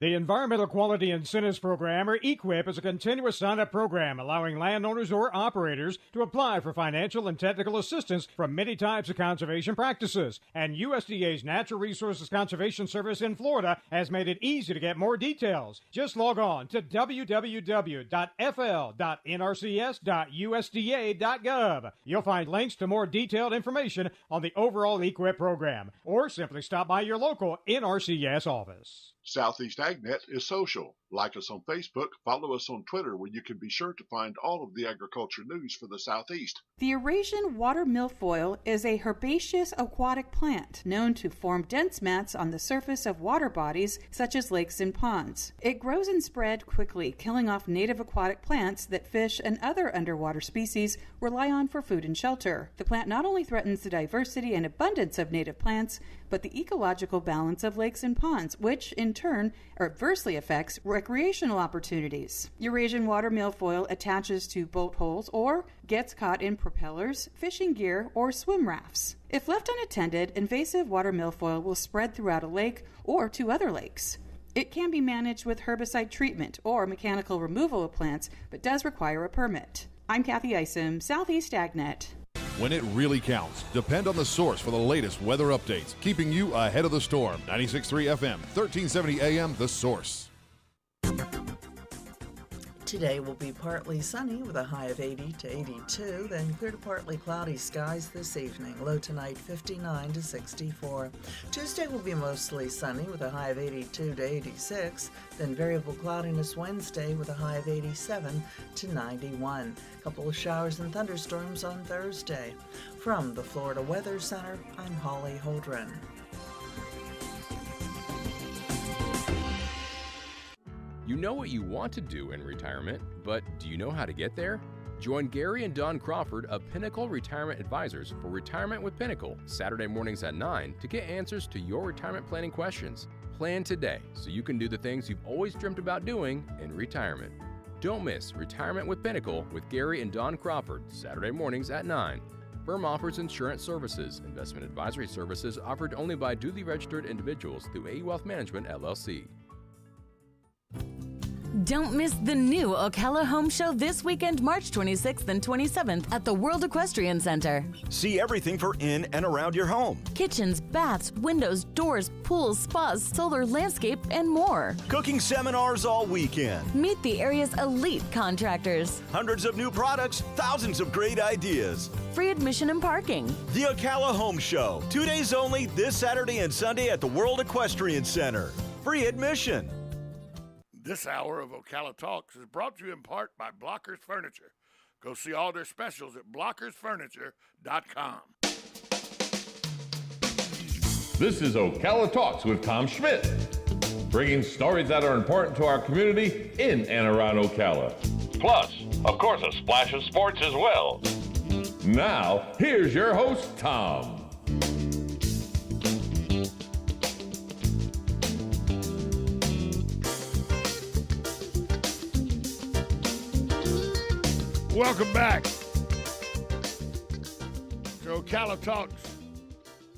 S20: The Environmental Quality Incentives Program, or EQIP, is a continuous sign-up program allowing landowners or operators to apply for financial and technical assistance from many types of conservation practices. And USDA's Natural Resources Conservation Service in Florida has made it easy to get more details. Just log on to www.fl.nrcs.usda.gov. You'll find links to more detailed information on the overall EQIP program, or simply stop by your local NRCS office.
S28: Southeast AgNet is social. Like us on Facebook, follow us on Twitter, where you can be sure to find all of the agriculture news for the Southeast.
S26: The Eurasian water milfoil is a herbaceous aquatic plant known to form dense mats on the surface of water bodies such as lakes and ponds. It grows and spreads quickly, killing off native aquatic plants that fish and other underwater species rely on for food and shelter. The plant not only threatens the diversity and abundance of native plants, but the ecological balance of lakes and ponds, which in turn adversely affects recreational opportunities. Eurasian water milfoil attaches to boat holes or gets caught in propellers, fishing gear, or swim rafts. If left unattended, invasive water milfoil will spread throughout a lake or to other lakes. It can be managed with herbicide treatment or mechanical removal of plants, but does require a permit. I'm Kathy Isom, Southeast AgNet.
S29: When it really counts, depend on the source for the latest weather updates, keeping you ahead of the storm. 96.3 FM, 1370 AM, The Source.
S30: Today will be partly sunny with a high of 80 to 82, then clear to partly cloudy skies this evening. Low tonight 59 to 64. Tuesday will be mostly sunny with a high of 82 to 86, then variable cloudiness Wednesday with a high of 87 to 91. A couple of showers and thunderstorms on Thursday. From the Florida Weather Center, I'm Holly Holdren.
S6: You know what you want to do in retirement, but do you know how to get there? Join Gary and Don Crawford of Pinnacle Retirement Advisors for Retirement with Pinnacle, Saturday mornings at 9 to get answers to your retirement planning questions. Plan today so you can do the things you've always dreamt about doing in retirement. Don't miss Retirement with Pinnacle with Gary and Don Crawford, Saturday mornings at 9. Firm offers insurance services. Investment advisory services offered only by duly registered individuals through AE Wealth Management, LLC.
S5: Don't miss the new Ocala Home Show this weekend, March 26th and 27th at the World Equestrian Center.
S13: See everything for in and around your home.
S5: Kitchens, baths, windows, doors, pools, spas, solar, landscape, and more.
S13: Cooking seminars all weekend.
S5: Meet the area's elite contractors.
S13: Hundreds of new products, thousands of great ideas.
S5: Free admission and parking.
S13: The Ocala Home Show, 2 days only, this Saturday and Sunday at the World Equestrian Center. Free admission.
S2: This hour of Ocala Talks is brought to you in part by Blockers Furniture. Go see all their specials at blockersfurniture.com.
S4: This is Ocala Talks with Tom Schmidt, bringing stories that are important to our community in and around Ocala. Plus, of course, a splash of sports as well. Now, here's your host, Tom.
S2: Welcome back to Ocala Talks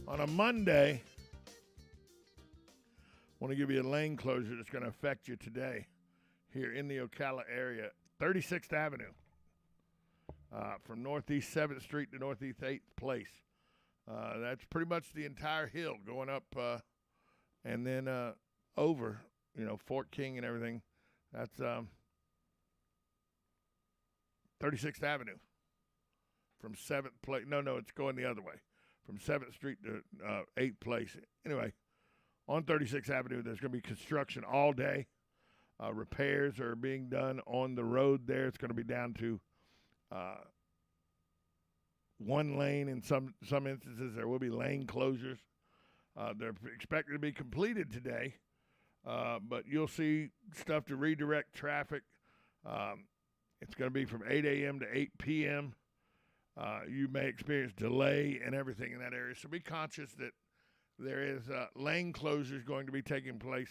S2: on a Monday. I want to give you a lane closure that's going to affect you today here in the Ocala area. 36th Avenue from Northeast 7th Street to Northeast 8th Place. That's pretty much the entire hill going up and then over, Fort King and everything. That's 36th Avenue from 7th Place. No, it's going the other way. From 7th Street to 8th Place. Anyway, on 36th Avenue, there's going to be construction all day. Repairs are being done on the road there. It's going to be down to one lane. In some instances, there will be lane closures. They're expected to be completed today, but you'll see stuff to redirect traffic. It's going to be from 8 a.m. to 8 p.m. You may experience delay and everything in that area, so be conscious that there is lane closures going to be taking place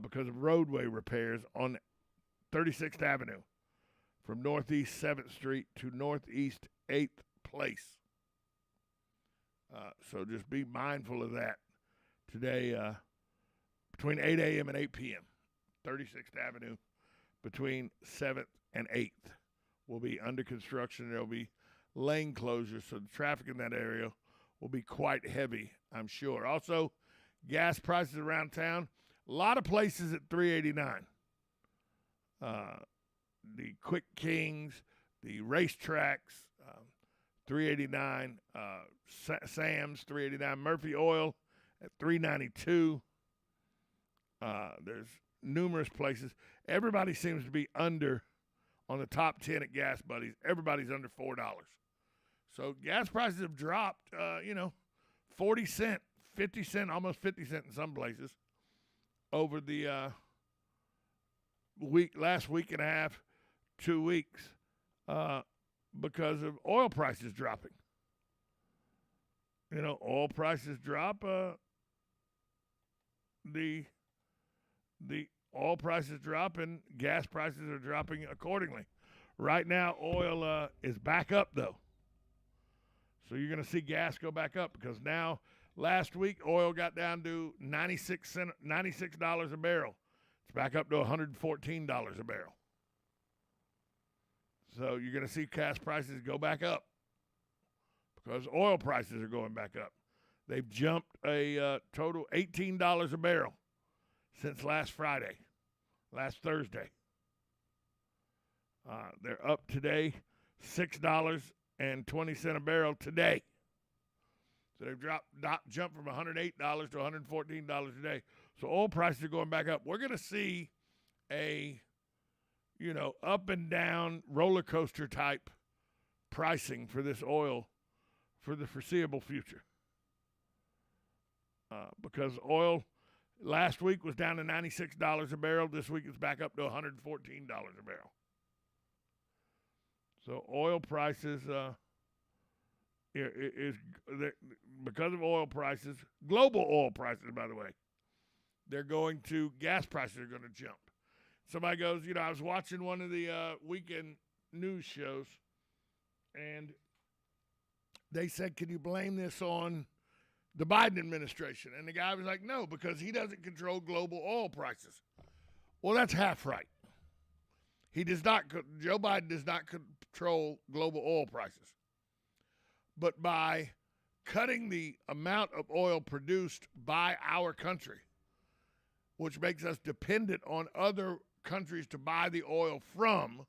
S2: because of roadway repairs on 36th Avenue from Northeast 7th Street to Northeast 8th Place. So just be mindful of that today between 8 a.m. and 8 p.m. 36th Avenue between 7th and 8th will be under construction. There will be lane closures, so the traffic in that area will be quite heavy, I'm sure. Also, gas prices around town, a lot of places at $3.89. The Quick Kings, the racetracks, $3.89. Sam's, $3.89. Murphy Oil at $3.92. There's numerous places. Everybody seems to be under, on the top 10 at Gas Buddies, everybody's under $4. So gas prices have dropped, 40 cents, 50 cents, almost 50 cents in some places over the last week and a half, 2 weeks, because of oil prices dropping. Oil prices drop, the oil prices drop and gas prices are dropping accordingly. Right now, oil is back up, though. So you're going to see gas go back up because now, last week, oil got down to $96 a barrel. It's back up to $114 a barrel. So you're going to see gas prices go back up because oil prices are going back up. They've jumped a total $18 a barrel since last Thursday. They're up today, $6.20 a barrel today. So they've jumped from $108 to $114 a day. So oil prices are going back up. We're going to see a, up and down roller coaster type pricing for this oil for the foreseeable future. Because oil Last week was down to $96 a barrel. This week it's back up to $114 a barrel. So oil prices is because of oil prices, global oil prices, by the way, gas prices are going to jump. Somebody goes, I was watching one of the weekend news shows, and they said, can you blame this on the Biden administration? And the guy was like, no, because he doesn't control global oil prices. Well, that's half right. Joe Biden does not control global oil prices. But by cutting the amount of oil produced by our country, which makes us dependent on other countries to buy the oil from,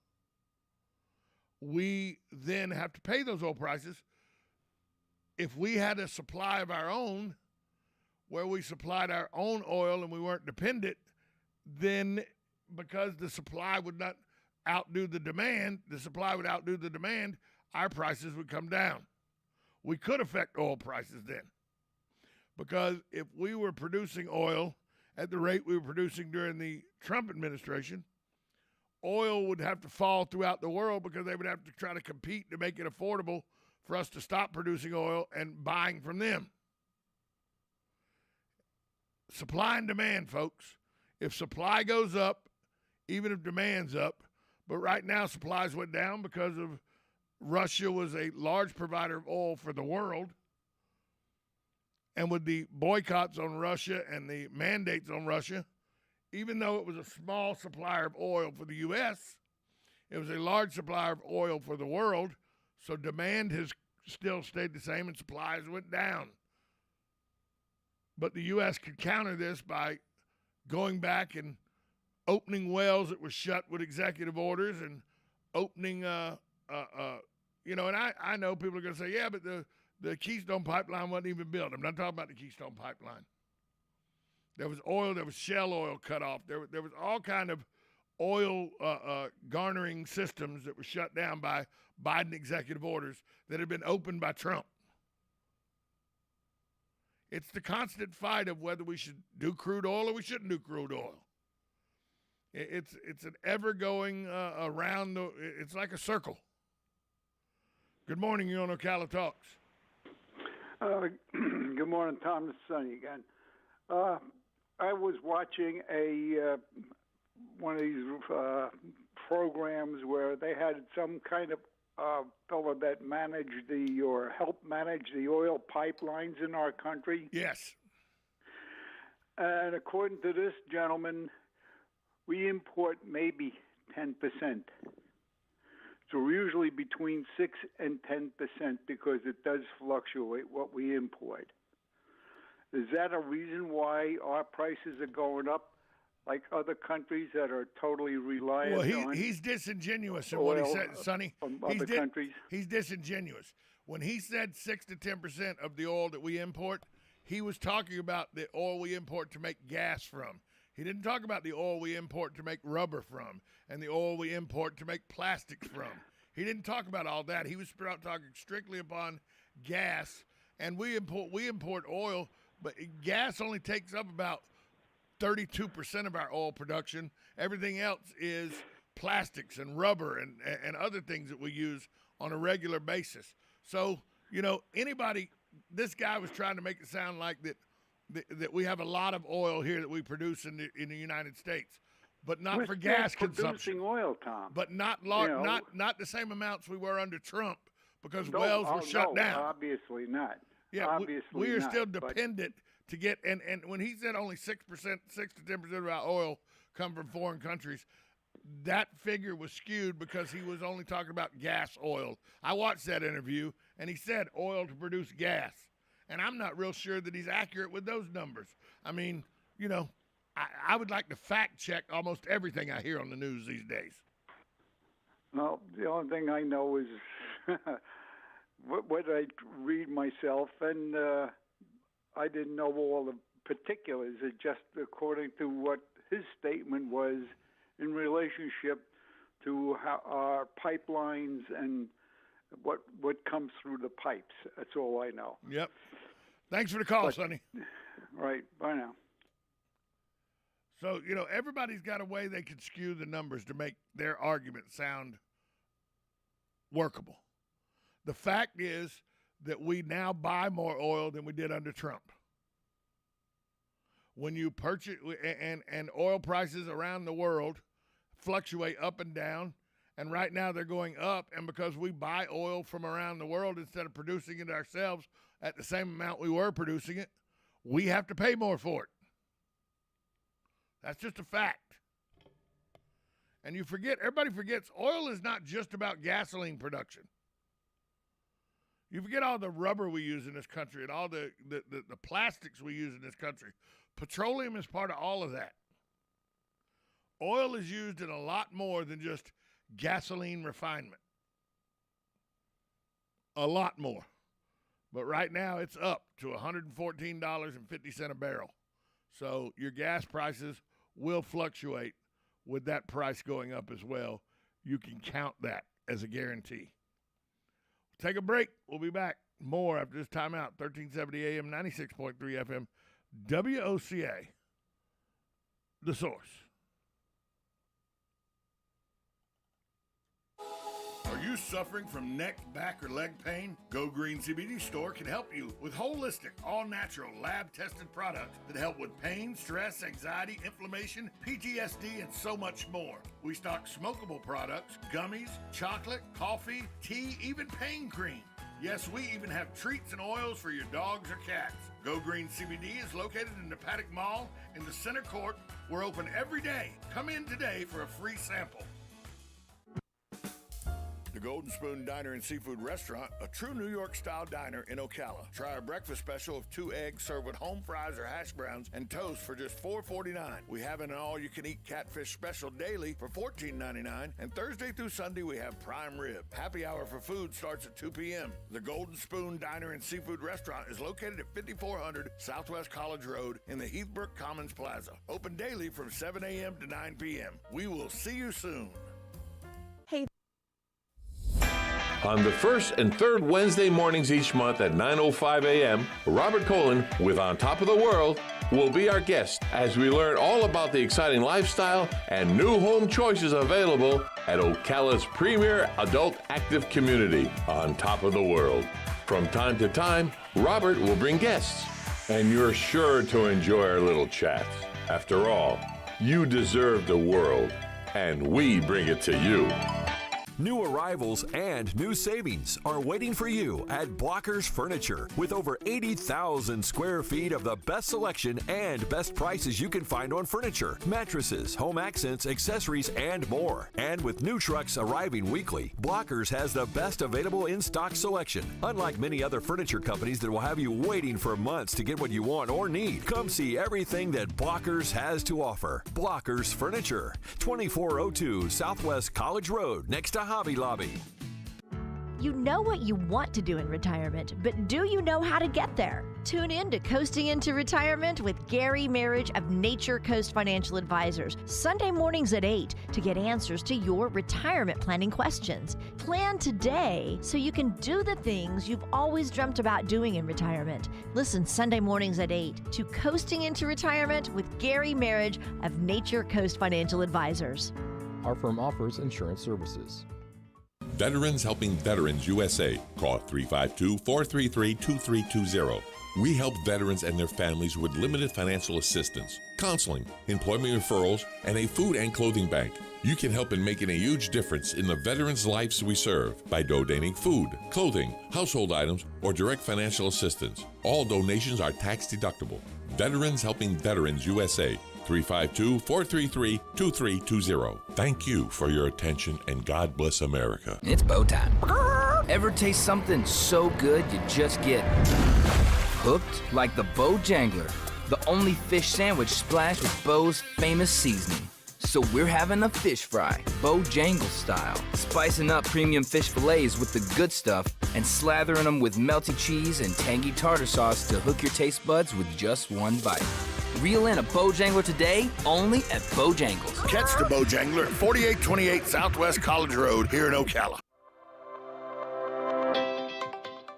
S2: we then have to pay those oil prices. If we had a supply of our own, where we supplied our own oil and we weren't dependent, then because the supply would not outdo the demand, our prices would come down. We could affect oil prices then. Because if we were producing oil at the rate we were producing during the Trump administration, oil would have to fall throughout the world because they would have to try to compete to make it affordable for us to stop producing oil and buying from them. Supply and demand, folks. If supply goes up, even if demand's up, but right now supplies went down because of Russia was a large provider of oil for the world. And with the boycotts on Russia and the mandates on Russia, even though it was a small supplier of oil for the U.S., it was a large supplier of oil for the world, so demand has still stayed the same and supplies went down. But the U.S. could counter this by going back and opening wells that were shut with executive orders and opening, and I know people are going to say, yeah, but the Keystone Pipeline wasn't even built. I'm not talking about the Keystone Pipeline. There was oil, there was shale oil cut off. There was all kind of oil garnering systems that were shut down by Biden executive orders that had been opened by Trump. It's the constant fight of whether we should do crude oil or we shouldn't do crude oil. It's an ever going around. It's like a circle. Good morning, you're on Ocala Talks.
S3: Good morning, Tom. This is Sonny again. I was watching one of these programs where they had some kind of fellow that helped manage the oil pipelines in our country.
S2: Yes.
S3: And according to this gentleman, we import maybe 10%. So we're usually between 6 and 10% because it does fluctuate what we import. Is that a reason why our prices are going up like other countries that are totally reliant on
S2: Well, he's disingenuous in what he said, Sonny.
S3: From other countries.
S2: He's disingenuous. When he said 6 to 10% of the oil that we import, he was talking about the oil we import to make gas from. He didn't talk about the oil we import to make rubber from and the oil we import to make plastics from. He didn't talk about all that. He was talking strictly upon gas, and we import oil, but gas only takes up about 32% of our oil production. Everything else is plastics and rubber and other things that we use on a regular basis. So, this guy was trying to make it sound like that we have a lot of oil here that we produce in the United States, but not for gas consumption.
S3: Producing oil, Tom.
S2: But not the same amounts we were under Trump because wells were shut down.
S3: Obviously not.
S2: Yeah,
S3: obviously
S2: we are
S3: not,
S2: still dependent to get, and when he said only 6% to 10% of our oil come from foreign countries, that figure was skewed because he was only talking about gas oil. I watched that interview, and he said oil to produce gas. And I'm not real sure that he's accurate with those numbers. I mean, I would like to fact check almost everything I hear on the news these days.
S3: Well, the only thing I know is what I read myself, and I didn't know all the particulars. It just according to what his statement was in relationship to how our pipelines and what comes through the pipes. That's all I know.
S2: Yep. Thanks for the call, Sonny.
S3: Right. Bye now.
S2: So, everybody's got a way they can skew the numbers to make their argument sound workable. The fact is that we now buy more oil than we did under Trump. When you purchase, and oil prices around the world fluctuate up and down, and right now they're going up, and because we buy oil from around the world instead of producing it ourselves at the same amount we were producing it, we have to pay more for it. That's just a fact. And everybody forgets, oil is not just about gasoline production. You forget all the rubber we use in this country and all the plastics we use in this country. Petroleum is part of all of that. Oil is used in a lot more than just gasoline refinement. A lot more. But right now it's up to $114.50 a barrel. So your gas prices will fluctuate with that price going up as well. You can count that as a guarantee. Take a break. We'll be back. More after this timeout. 1370 AM, 96.3 FM, WOCA, The Source. Are you suffering from neck, back, or leg pain? Go Green CBD Store can help you with holistic, all-natural, lab-tested products that help with pain, stress, anxiety, inflammation, PTSD, and so much more. We stock smokable products, gummies, chocolate, coffee, tea, even pain cream. Yes, we even have treats and oils for your dogs or cats. Go Green CBD is located in the Paddock Mall in the center court. We're open every day. Come in today for a free sample. The Golden Spoon Diner and Seafood Restaurant, a true New York-style diner in Ocala. Try our breakfast special of 2 eggs served with home fries or hash browns and toast for just $4.49. We have an all-you-can-eat catfish special daily for $14.99, and Thursday through Sunday we have prime rib. Happy hour for food starts at 2 p.m. The Golden Spoon Diner and Seafood Restaurant is located at 5400 Southwest College Road in the Heathbrook Commons Plaza. Open daily from 7 a.m. to 9 p.m. We will see you soon.
S4: On the first and third Wednesday mornings each month at 9:05 a.m., Robert Colin with On Top of the World will be our guest as we learn all about the exciting lifestyle and new home choices available at Ocala's premier adult active community, On Top of the World. From time to time, Robert will bring guests, and you're sure to enjoy our little chats. After all, you deserve the world, and we bring it to you.
S7: New arrivals and new savings are waiting for you at Blockers Furniture. With over 80,000 square feet of the best selection and best prices you can find on furniture, mattresses, home accents, accessories, and more. And with new trucks arriving weekly, Blockers has the best available in-stock selection. Unlike many other furniture companies that will have you waiting for months to get what you want or need, come see everything that Blockers has to offer. Blockers Furniture, 2402 Southwest College Road, next to Hobby Lobby.
S14: You know what you want to do in retirement, but do you know how to get there? Tune in to Coasting into Retirement with Gary Marriage of Nature Coast Financial Advisors, Sunday mornings at 8 to get answers to your retirement planning questions. Plan today so you can do the things you've always dreamt about doing in retirement. Listen Sunday mornings at 8 to Coasting into Retirement with Gary Marriage of Nature Coast Financial Advisors.
S6: Our firm offers insurance services.
S10: Veterans Helping Veterans USA. Call 352-433-2320. We help veterans and their families with limited financial assistance, counseling, employment referrals, and a food and clothing bank. You can help in making a huge difference in the veterans' lives we serve by donating food, clothing, household items, or direct financial assistance. All donations are tax deductible. Veterans Helping Veterans USA. 352-433-2320. Thank you for your attention, and God bless America.
S15: It's bow time. Ever taste something so good you just get hooked? Like the Bo Jangler, the only fish sandwich splashed with Bo's famous seasoning. So we're having a fish fry, Bojangle style, spicing up premium fish fillets with the good stuff and slathering them with melty cheese and tangy tartar sauce to hook your taste buds with just one bite. Reel in a Bojangler today, only at Bojangles.
S2: Catch the Bojangler at 4828 Southwest College Road here in Ocala.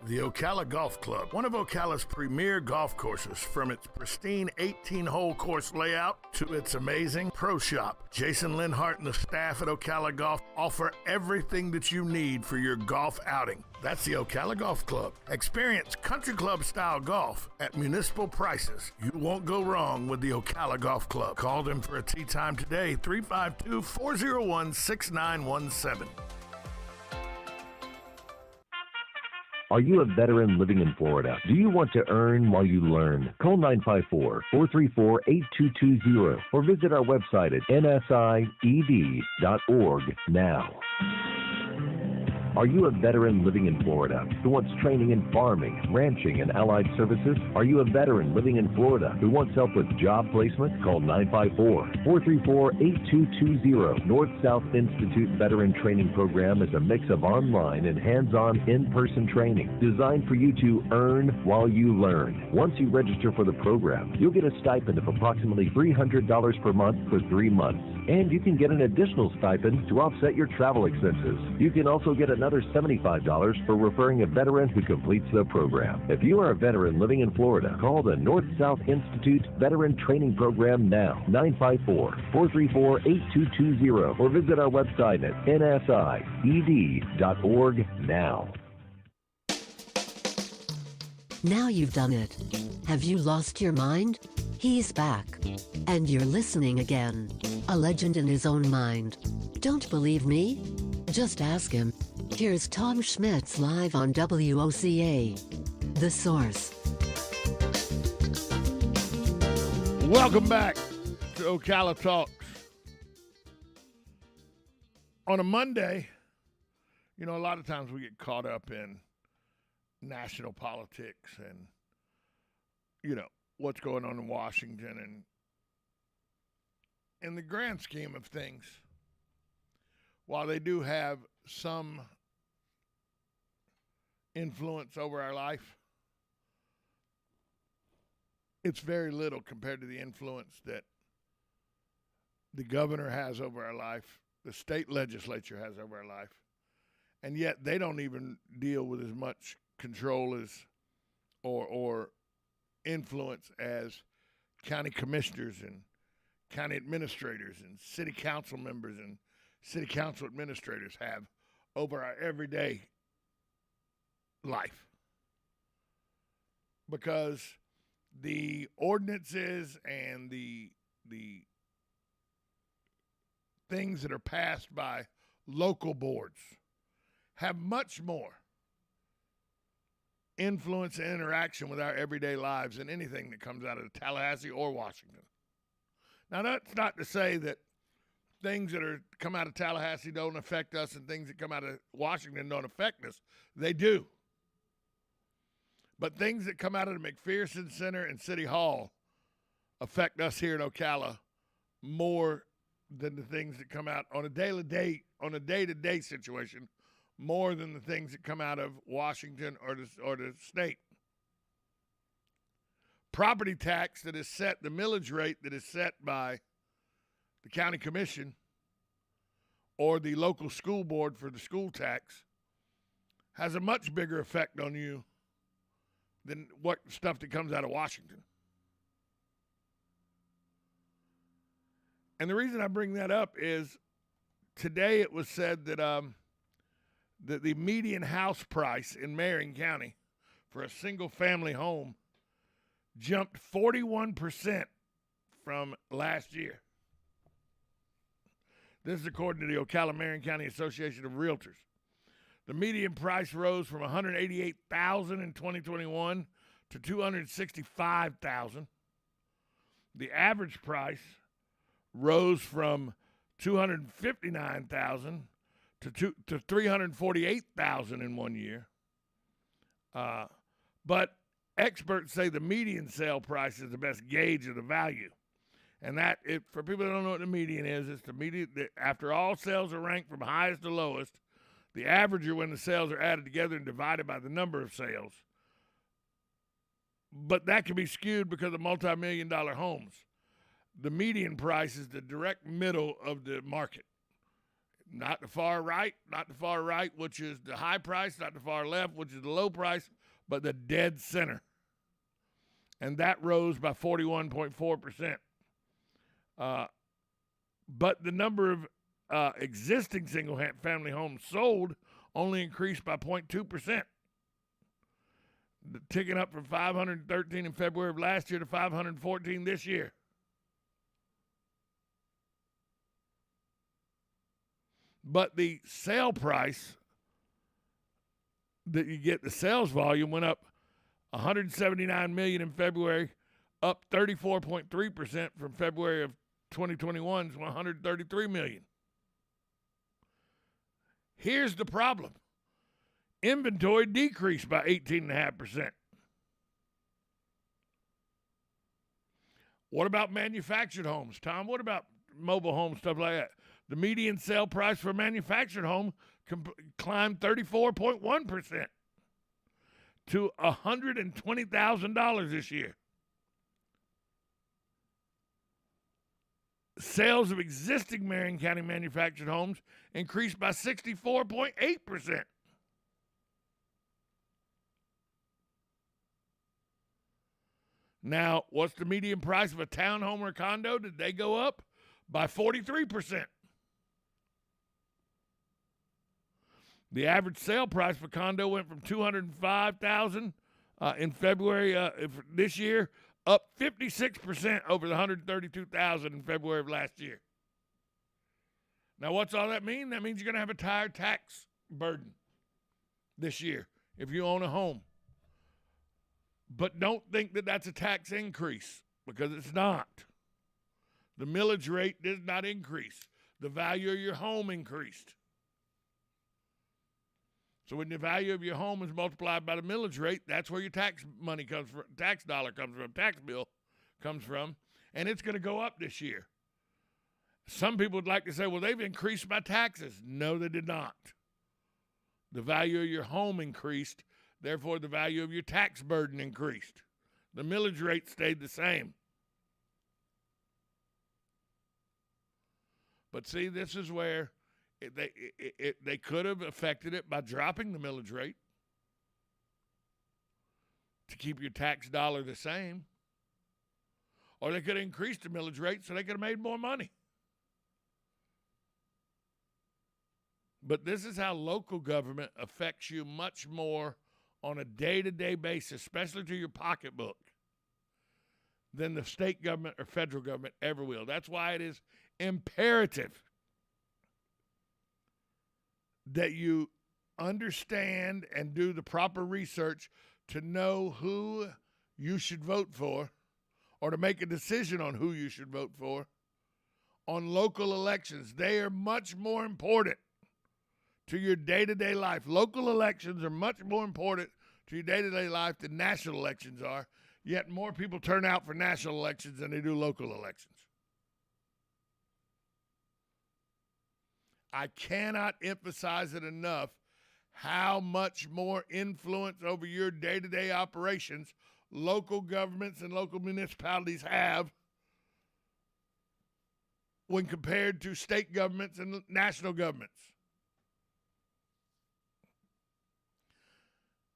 S2: The Ocala Golf Club, one of Ocala's premier golf courses, from its pristine 18-hole course layout to its amazing pro shop. Jason Linhart and the staff at Ocala Golf offer everything that you need for your golf outing. That's the Ocala Golf Club. Experience country club style golf at municipal prices. You won't go wrong with the Ocala Golf Club. Call them for a tee time today, 352-401-6917.
S1: Are you a veteran living in Florida? Do you want to earn while you learn? Call 954-434-8220 or visit our website at nsied.org now. Are you a veteran living in Florida who wants training in farming, ranching, and allied services? Are you a veteran living in Florida who wants help with job placement? Call 954-434-8220. North-South Institute Veteran Training Program is a mix of online and hands-on in-person training designed for you to earn while you learn. Once you register for the program, you'll get a stipend of approximately $300 per month for 3 months. And you can get an additional stipend to offset your travel expenses. You can also get another $75 for referring a veteran who completes the program. If you are a veteran living in Florida, call the North-South Institute Veteran Training Program now, 954-434-8220, or visit our website at nsied.org now.
S8: Now you've done it. Have you lost your mind? He's back. And you're listening again. A legend in his own mind. Don't believe me? Just ask him. Here's Tom Schmitz live on WOCA. The Source.
S2: Welcome back to Ocala Talks. On a Monday, you know, a lot of times we get caught up in national politics and, you know, what's going on in Washington. And in the grand scheme of things, while they do have some influence over our life, it's very little compared to the influence that the governor has over our life, the state legislature has over our life, and yet they don't even deal with as much control as or influence as county commissioners and county administrators and city council members and city council administrators have over our everyday life. Because the ordinances and the things that are passed by local boards have much more influence and interaction with our everyday lives than anything that comes out of Tallahassee or Washington. Now, that's not to say that things that come out of Tallahassee don't affect us and things that come out of Washington don't affect us. They do. But things that come out of the McPherson Center and City Hall affect us here in Ocala more than the things that come out on a day-to-day situation, more than the things that come out of Washington or the state. Property tax that is set, the millage rate that is set by the county commission or the local school board for the school tax has a much bigger effect on you than what stuff that comes out of Washington. And the reason I bring that up is today it was said that the median house price in Marion County for a single-family home jumped 41% from last year. This is according to the Ocala-Marion County Association of Realtors. The median price rose from $188,000 in 2021 to $265,000. The average price rose from $259,000 to $348,000 in 1 year. But experts say the median sale price is the best gauge of the value. And that, for people that don't know what the median is, it's the median, after all sales are ranked from highest to lowest, the average are when the sales are added together and divided by the number of sales. But that can be skewed because of multi-million-dollar homes. The median price is the direct middle of the market. Not the far right, which is the high price, not the far left, which is the low price, but the dead center. And that rose by 41.4%. But the number of existing single-family homes sold only increased by 0.2%, ticking up from 513 in February of last year to 514 this year. But the sale price that you get, the sales volume went up 179 million in February, up 34.3% from February of 2021's 133 million. Here's the problem. Inventory decreased by 18.5%. What about manufactured homes, Tom? What about mobile homes, stuff like that? The median sale price for a manufactured home climbed 34.1% to $120,000 this year. Sales of existing Marion County manufactured homes increased by 64.8%. Now, what's the median price of a townhome or condo? Did they go up? By 43%. The average sale price for condo went from $205,000 in February this year, up 56% over the $132,000 in February of last year. Now, what's all that mean? That means you're going to have a higher tax burden this year if you own a home. But don't think that that's a tax increase, because it's not. The millage rate did not increase. The value of your home increased. So when the value of your home is multiplied by the millage rate, that's where your tax money comes from, tax dollar comes from, tax bill comes from, and it's going to go up this year. Some people would like to say, well, they've increased my taxes. No, they did not. The value of your home increased, therefore the value of your tax burden increased. The millage rate stayed the same. But see, this is where they could have affected it by dropping the millage rate to keep your tax dollar the same. Or they could have increased the millage rate so they could have made more money. But this is how local government affects you much more on a day-to-day basis, especially to your pocketbook, than the state government or federal government ever will. That's why it is imperative that you understand and do the proper research to know who you should vote for, or to make a decision on who you should vote for on local elections. They are much more important to your day-to-day life. Local elections are much more important to your day-to-day life than national elections are, yet more people turn out for national elections than they do local elections. I cannot emphasize it enough how much more influence over your day-to-day operations local governments and local municipalities have when compared to state governments and national governments.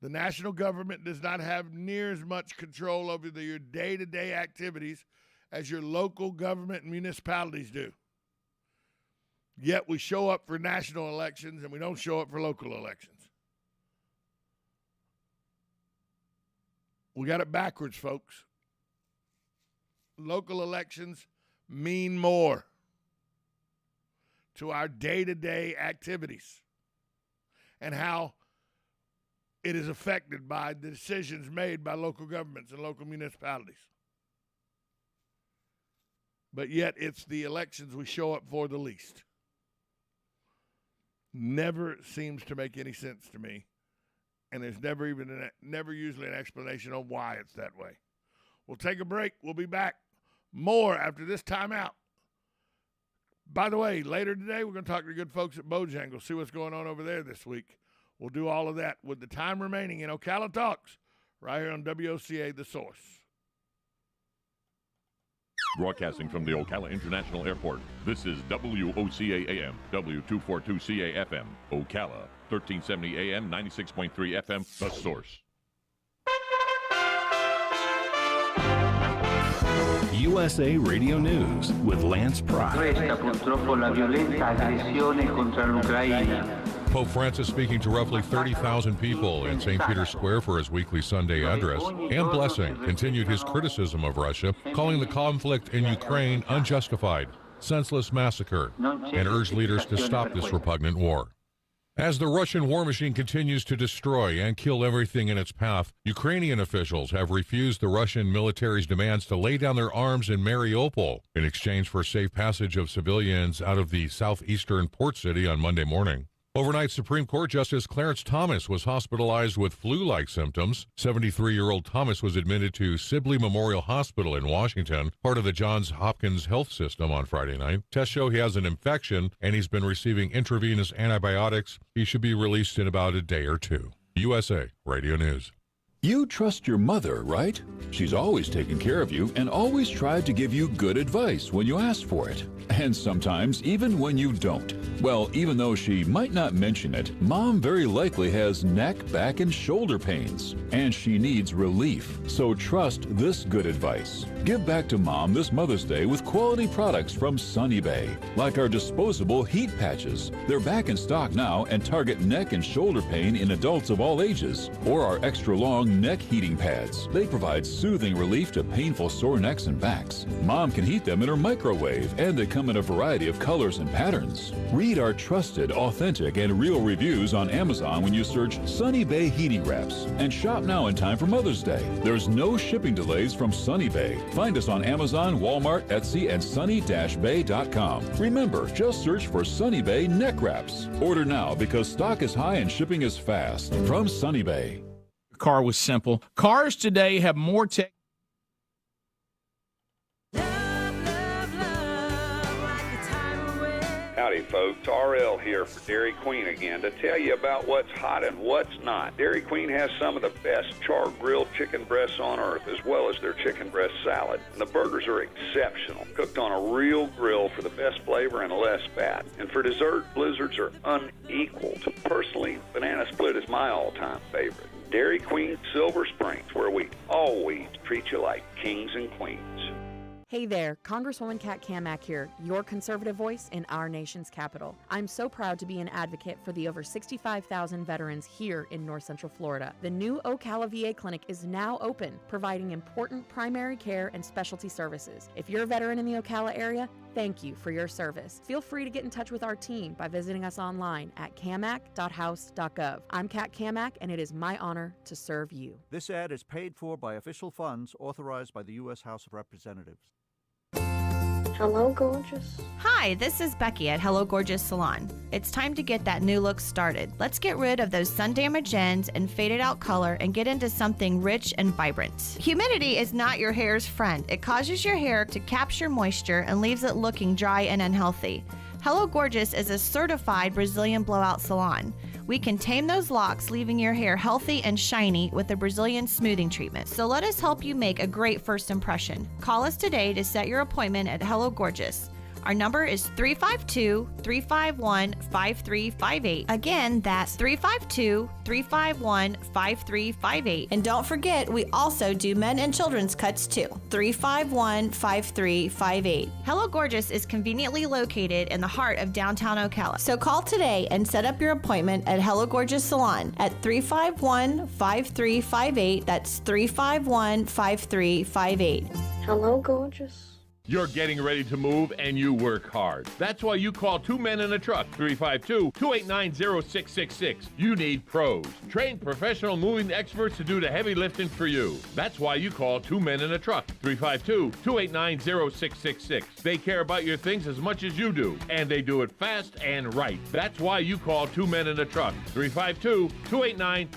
S2: The national government does not have near as much control over your day-to-day activities as your local government and municipalities do. Yet we show up for national elections and we don't show up for local elections. We got it backwards, folks. Local elections mean more to our day-to-day activities and how it is affected by the decisions made by local governments and local municipalities. But yet it's the elections we show up for the least. Never seems to make any sense to me. And there's never usually an explanation on why it's that way. We'll take a break. We'll be back more after this timeout. By the way, later today, we're going to talk to the good folks at Bojangles, see what's going on over there this week. We'll do all of that with the time remaining in Ocala Talks right here on WOCA, The Source.
S4: Broadcasting from the Ocala International Airport, this is WOCA AM, W242CA FM, Ocala, 1370 AM, 96.3 FM, The Source.
S9: USA Radio News with Lance Pry.
S10: Pope Francis speaking to roughly 30,000 people in St. Peter's Square for his weekly Sunday address, and Blessing continued his criticism of Russia, calling the conflict in Ukraine unjustified, senseless massacre, and urged leaders to stop this repugnant war. As the Russian war machine continues to destroy and kill everything in its path, Ukrainian officials have refused the Russian military's demands to lay down their arms in Mariupol in exchange for safe passage of civilians out of the southeastern port city on Monday morning. Overnight, Supreme Court Justice Clarence Thomas was hospitalized with flu-like symptoms. 73-year-old Thomas was admitted to Sibley Memorial Hospital in Washington, part of the Johns Hopkins Health System, on Friday night. Tests show he has an infection, and he's been receiving intravenous antibiotics. He should be released in about a day or two. USA Radio News.
S11: You trust your mother, right? She's always taken care of you and always tried to give you good advice when you asked for it. And sometimes even when you don't. Well, even though she might not mention it, Mom very likely has neck, back, and shoulder pains. And she needs relief. So trust this good advice. Give back to Mom this Mother's Day with quality products from Sunny Bay, like our disposable heat patches. They're back in stock now and target neck and shoulder pain in adults of all ages. Or our extra long neck heating pads. They provide soothing relief to painful sore necks and backs. Mom can heat them in her microwave, and they come in a variety of colors and patterns. Read our trusted, authentic, and real reviews on Amazon when you search Sunny Bay Heating Wraps, and shop now in time for Mother's Day. There's no shipping delays from Sunny Bay. Find us on Amazon, Walmart, Etsy, and sunny-bay.com. Remember, just search for Sunny Bay Neck Wraps. Order now because stock is high and shipping is fast. From Sunny Bay.
S16: Car was simple. Cars today have more tech.
S17: Howdy, folks. RL here for Dairy Queen again to tell you about what's hot and what's not. Dairy Queen has some of the best char-grilled chicken breasts on earth, as well as their chicken breast salad. And the burgers are exceptional, cooked on a real grill for the best flavor and less fat. And for dessert, blizzards are unequaled. Personally, banana split is my all-time favorite. Dairy Queen Silver Springs, where we always treat you like kings and queens.
S18: Hey there, Congresswoman Kat Kamak here, your conservative voice in our nation's capital. I'm so proud to be an advocate for the over 65,000 veterans here in North Central Florida. The new Ocala VA clinic is now open, providing important primary care and specialty services. If you're a veteran in the Ocala area, thank you for your service. Feel free to get in touch with our team by visiting us online at camac.house.gov. I'm Kat Kamak, and it is my honor to serve you.
S19: This ad is paid for by official funds authorized by the U.S. House of Representatives.
S21: Hello, gorgeous.
S22: Hi, this is Becky at Hello Gorgeous Salon. It's time to get that new look started. Let's get rid of those sun-damaged ends and faded out color and get into something rich and vibrant. Humidity is not your hair's friend. It causes your hair to capture moisture and leaves it looking dry and unhealthy. Hello Gorgeous is a certified Brazilian blowout salon. We can tame those locks, leaving your hair healthy and shiny with a Brazilian smoothing treatment. So let us help you make a great first impression. Call us today to set your appointment at Hello Gorgeous. Our number is 352-351-5358. Again, that's 352-351-5358. And don't forget, we also do men and children's cuts too. 351-5358. Hello Gorgeous is conveniently located in the heart of downtown Ocala. So call today and set up your appointment at Hello Gorgeous Salon at 351-5358. That's 351-5358.
S21: Hello, gorgeous.
S23: You're getting ready to move and you work hard. That's why you call Two Men in a Truck, 352-289-0666. You need pros. Trained professional moving experts to do the heavy lifting for you. That's why you call Two Men in a Truck, 352-289-0666. They care about your things as much as you do, and they do it fast and right. That's why you call Two Men in a Truck, 352-289